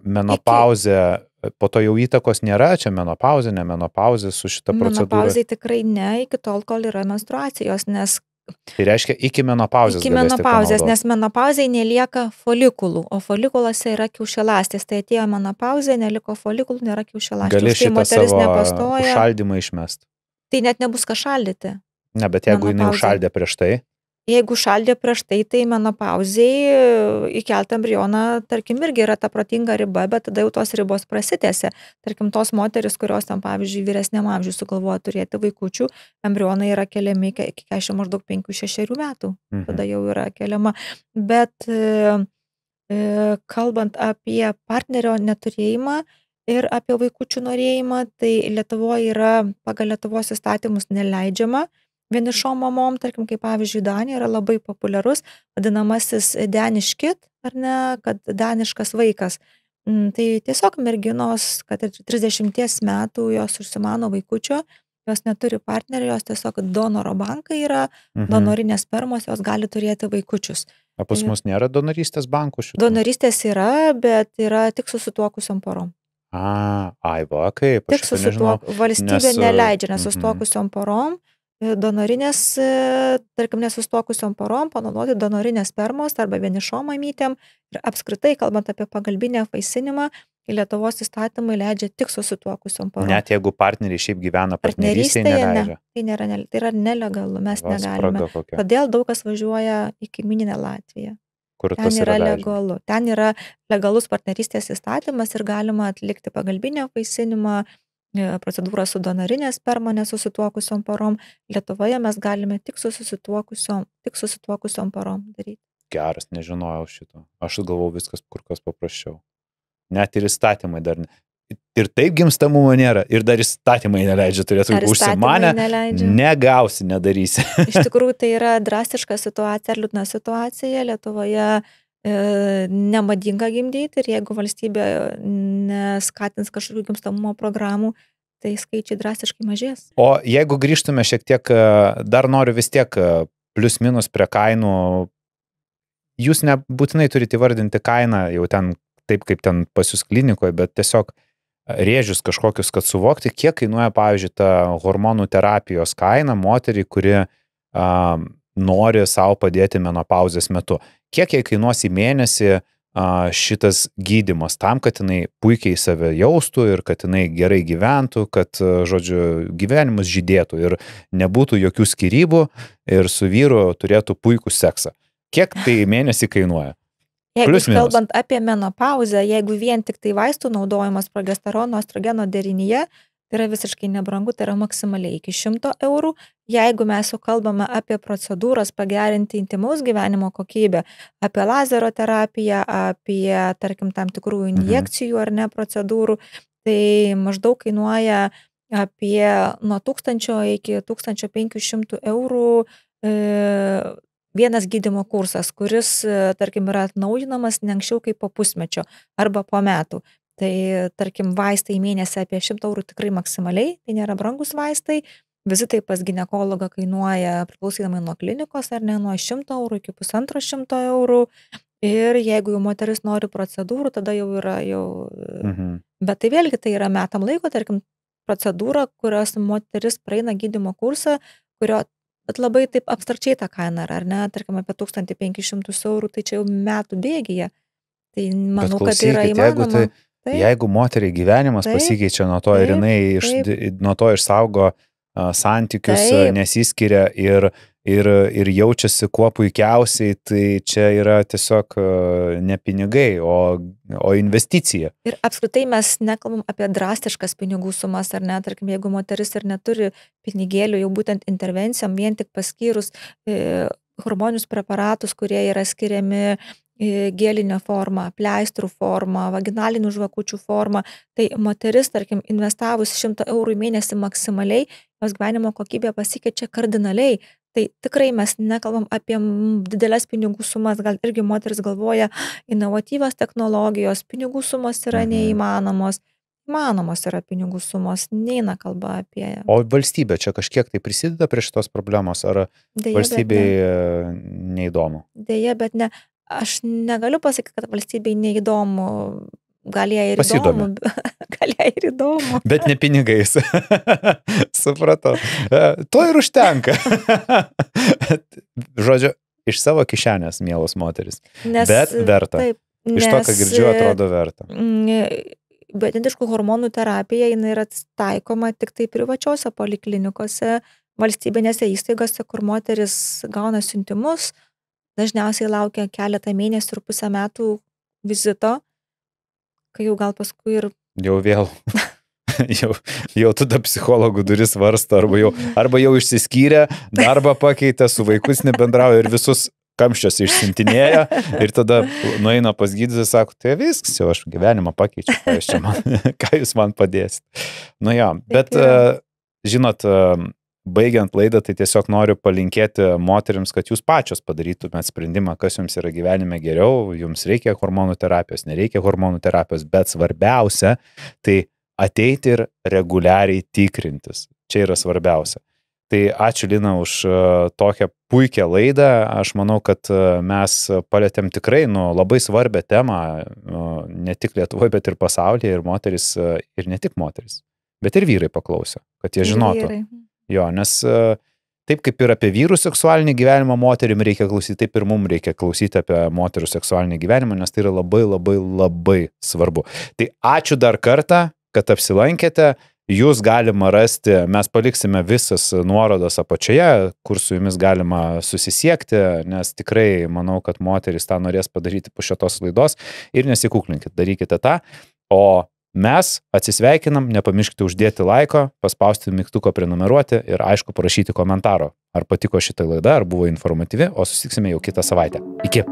menopauzė, po to jau įtakos nėra, čia menopauzė, ne menopauzė su šita procedūra. Menopauzė tikrai ne, iki tol, kol yra menstruacijos, nes Tai reiškia iki menopauzės. Iki menopauzės, nes menopauzėje nelieka folikulų, o folikulose yra kiaušialąstės. Tai atėjo menopauzė, neliko folikulų, nėra kiaušialąstės. Gali šitą savo šaldymą išmest. Tai net nebus ką šaldyti. Ne, bet jeigu jinai užšaldė prieš tai. Jeigu šaldė prieš tai, tai menopauzėje įkeltą embrioną, tarkim, irgi yra ta protinga riba, bet tada jau tos ribos prasitęsia. Tarkim, tos moteris, kurios tam, pavyzdžiui, vyresniam amžiui sugalvoja turėti vaikučių, embrionai yra keliami iki maždaug 5-6 metų. Tada jau yra keliama. Bet kalbant apie partnerio neturėjimą ir apie vaikučių norėjimą, tai Lietuvoje yra pagal Lietuvos įstatymus neleidžiama vienišom mamom, tarkim, kaip pavyzdžiui, Danija yra labai populiarus, vadinamasis Danish kid, ar ne, kad daniškas vaikas. Tai tiesiog merginos, kad 30 metų jos užsimano vaikučio, jos neturi partnerio, jos tiesiog donoro bankai yra, donorinės spermos, jos gali turėti vaikučius. O pas mus nėra donorystės bankų šitų? Donorystės yra, bet yra tik susituokusiom porom. Ai, va, kaip? Tik valstybė neleidžia nesusituokusiom porom. Donorinės, tarkim, nesustokusiom porom panaudoti donorinės spermos arba vienišom mamytėm ir apskritai, kalbant apie pagalbinę apvaisinimą, Lietuvos įstatymai leidžia tik susituokusiom porom. Net jeigu partneriai šiaip gyvena partnerystėje, neleidžia. Ne, tai yra nelegalu, mes negalime. Todėl daug kas važiuoja į kaimyninę Latviją. Kur ten yra legalu. Ten yra legalus partnerystės įstatymas ir galima atlikti pagalbinę apvaisinimą, procedūrą su donorinė sperma nesusituokusiom porom. Lietuvoje mes galime tik susituokusiom porom daryti. Geras, nežinojau šito. Aš galvau viskas kur kas paprasčiau. Net ir įstatymai dar. Ir taip gimstamumo nėra. Ir dar įstatymai neleidžia turėti užsimanę. Negausi, nedarysi. Iš tikrųjų, tai yra drastiška situacija ar liūdna situacija. Lietuvoje nemadinga gimdyti ir jeigu valstybė neskatins kažkokių gimstamumo programų, tai skaičiai drastiškai mažės. O jeigu grįžtume šiek tiek, dar noriu vis tiek plius minus prie kainų, jūs nebūtinai turite įvardinti kainą jau ten taip kaip ten pas jūs klinikoje, bet tiesiog rėžius kažkokius, kad suvokti, kiek kainuoja, pavyzdžiui, ta hormonų terapijos kaina moteriai, kuri nori savo padėti menopauzės metu. Kiek jai kainuos į mėnesį šitas gydymas tam, kad jinai puikiai save jaustų ir kad jinai gerai gyventų, kad, žodžiu, gyvenimas žydėtų ir nebūtų jokių skyrybų ir su vyru turėtų puikų seksą. Kiek tai mėnesį kainuoja? Jeigu kalbant apie menopauzę, jeigu vien tik tai vaistų naudojimas progesterono, estrogeno derinyje, tai yra visiškai nebrangu, tai yra maksimaliai iki 100 eurų. Jeigu mes jau kalbame apie procedūras pagerinti intimaus gyvenimo kokybę, apie lazerio terapiją, apie, tarkim, tam tikrų injekcijų ar ne procedūrų, tai maždaug kainuoja apie nuo 1000 iki 1500 eurų vienas gydymo kursas, kuris, tarkim, yra atnaujinamas ne anksčiau kaip po pusmečio arba po metų. Tai, tarkim, vaistai į mėnesį apie 100 eurų tikrai maksimaliai, tai nėra brangus vaistai. Vizitai pas ginekologą kainuoja priklausydamai nuo klinikos, ar ne, nuo 100 eurų iki 150 eurų. Ir jeigu jau moteris nori procedūrų, tada jau yra Bet tai vėlgi tai yra metam laiko, tarkim, procedūra, kurios moteris praeina gydymo kursą, kurio bet labai taip abstrakčiai tą kainą, ar ne, tarkim, apie 1500 eurų, tai čia jau metų bėgyje. Tai manau, kad tai yra įmanoma. Jeigu moteriai gyvenimas pasikeičia nuo to ir jinai nuo to išsaugo santykius, nesiskiria ir jaučiasi kuo puikiausiai, tai čia yra tiesiog ne pinigai, o investicija. Ir apskritai mes nekalbam apie drastiškas pinigų sumas, ar ne, tarkim, jeigu moteris ir neturi pinigėlių, jau būtent intervencijom, vien tik paskyrus hormoninius preparatus, kurie yra skiriami gėlinio forma, pleistrų forma, vaginalinių žvakučių forma, tai moteris, tarkim, investavus 100 eurų į mėnesį maksimaliai, jos gyvenimo kokybė pasikeičia kardinaliai. Tai tikrai mes nekalbam apie didelės pinigų sumas, gal irgi moteris galvoja, inovatyvios technologijos, pinigų sumos yra neįmanomos. manomos yra pinigų sumos, neina kalba apie... O valstybė čia kažkiek tai prisideda prie šitos problemos, ar valstybei neįdomu? Deja, bet ne. Aš negaliu pasakyti, kad valstybei neįdomu, gal jai ir Pasidomi. įdomu. Gal jai ir įdomu. Bet ne pinigais. Supratau. To ir užtenka. Žodžiu, iš savo kišenės, mielos moteris. Bet verta. Taip, iš to, ką girdžiu, atrodo verta. Identiškų hormonų terapija jinai yra taikoma tik tai privačiose poliklinikose, valstybinėse įstaigose, kur moteris gauna siuntimus, dažniausiai laukia keletą mėnesių ir pusę metų vizito, kai jau gal paskui ir... Jau vėl. jau tada psichologų duris varsto, arba jau išsiskyrė, darbą pakeitė, su vaikus nebendrauja ir visus kamščios išsintinėja ir tada nueina pas gydytoją ir sako, tai viskas, jau aš gyvenimą pakeičiu, ką jūs man padėsit. Nu jo, bet žinot, baigiant laidą, tai tiesiog noriu palinkėti moterims, kad jūs pačios padarytumėt sprendimą, kas jums yra gyvenime geriau, jums reikia hormonų terapijos, nereikia hormonų terapijos, bet svarbiausia, tai ateiti ir reguliariai tikrintis. Čia yra svarbiausia. Tai ačiū Lina už tokią puikią laidą. Aš manau, kad mes palėtėm tikrai labai svarbią temą, ne tik Lietuvoje, bet ir pasaulyje, ir moteris, ir ne tik moteris, bet ir vyrai paklausė, kad jie žinotų. Vyrai. Jo, nes taip kaip ir apie vyrų seksualinį gyvenimą moterim reikia klausyti, taip ir mums reikia klausyti apie moterų seksualinį gyvenimą, nes tai yra labai, labai, labai svarbu. Tai ačiū dar kartą, kad apsilankėte. Jūs galima rasti, mes paliksime visas nuorodas apačioje, kur su jumis galima susisiekti, nes tikrai manau, kad moteris tą norės padaryti po šitos laidos ir nesikuklinkit, darykite tą. O mes atsisveikinam, nepamirškite uždėti laiko, paspausti mygtuko prenumeruoti ir aišku parašyti komentaro, ar patiko šitą laidą, ar buvo informatyvi, o susitiksime jau kitą savaitę. Iki.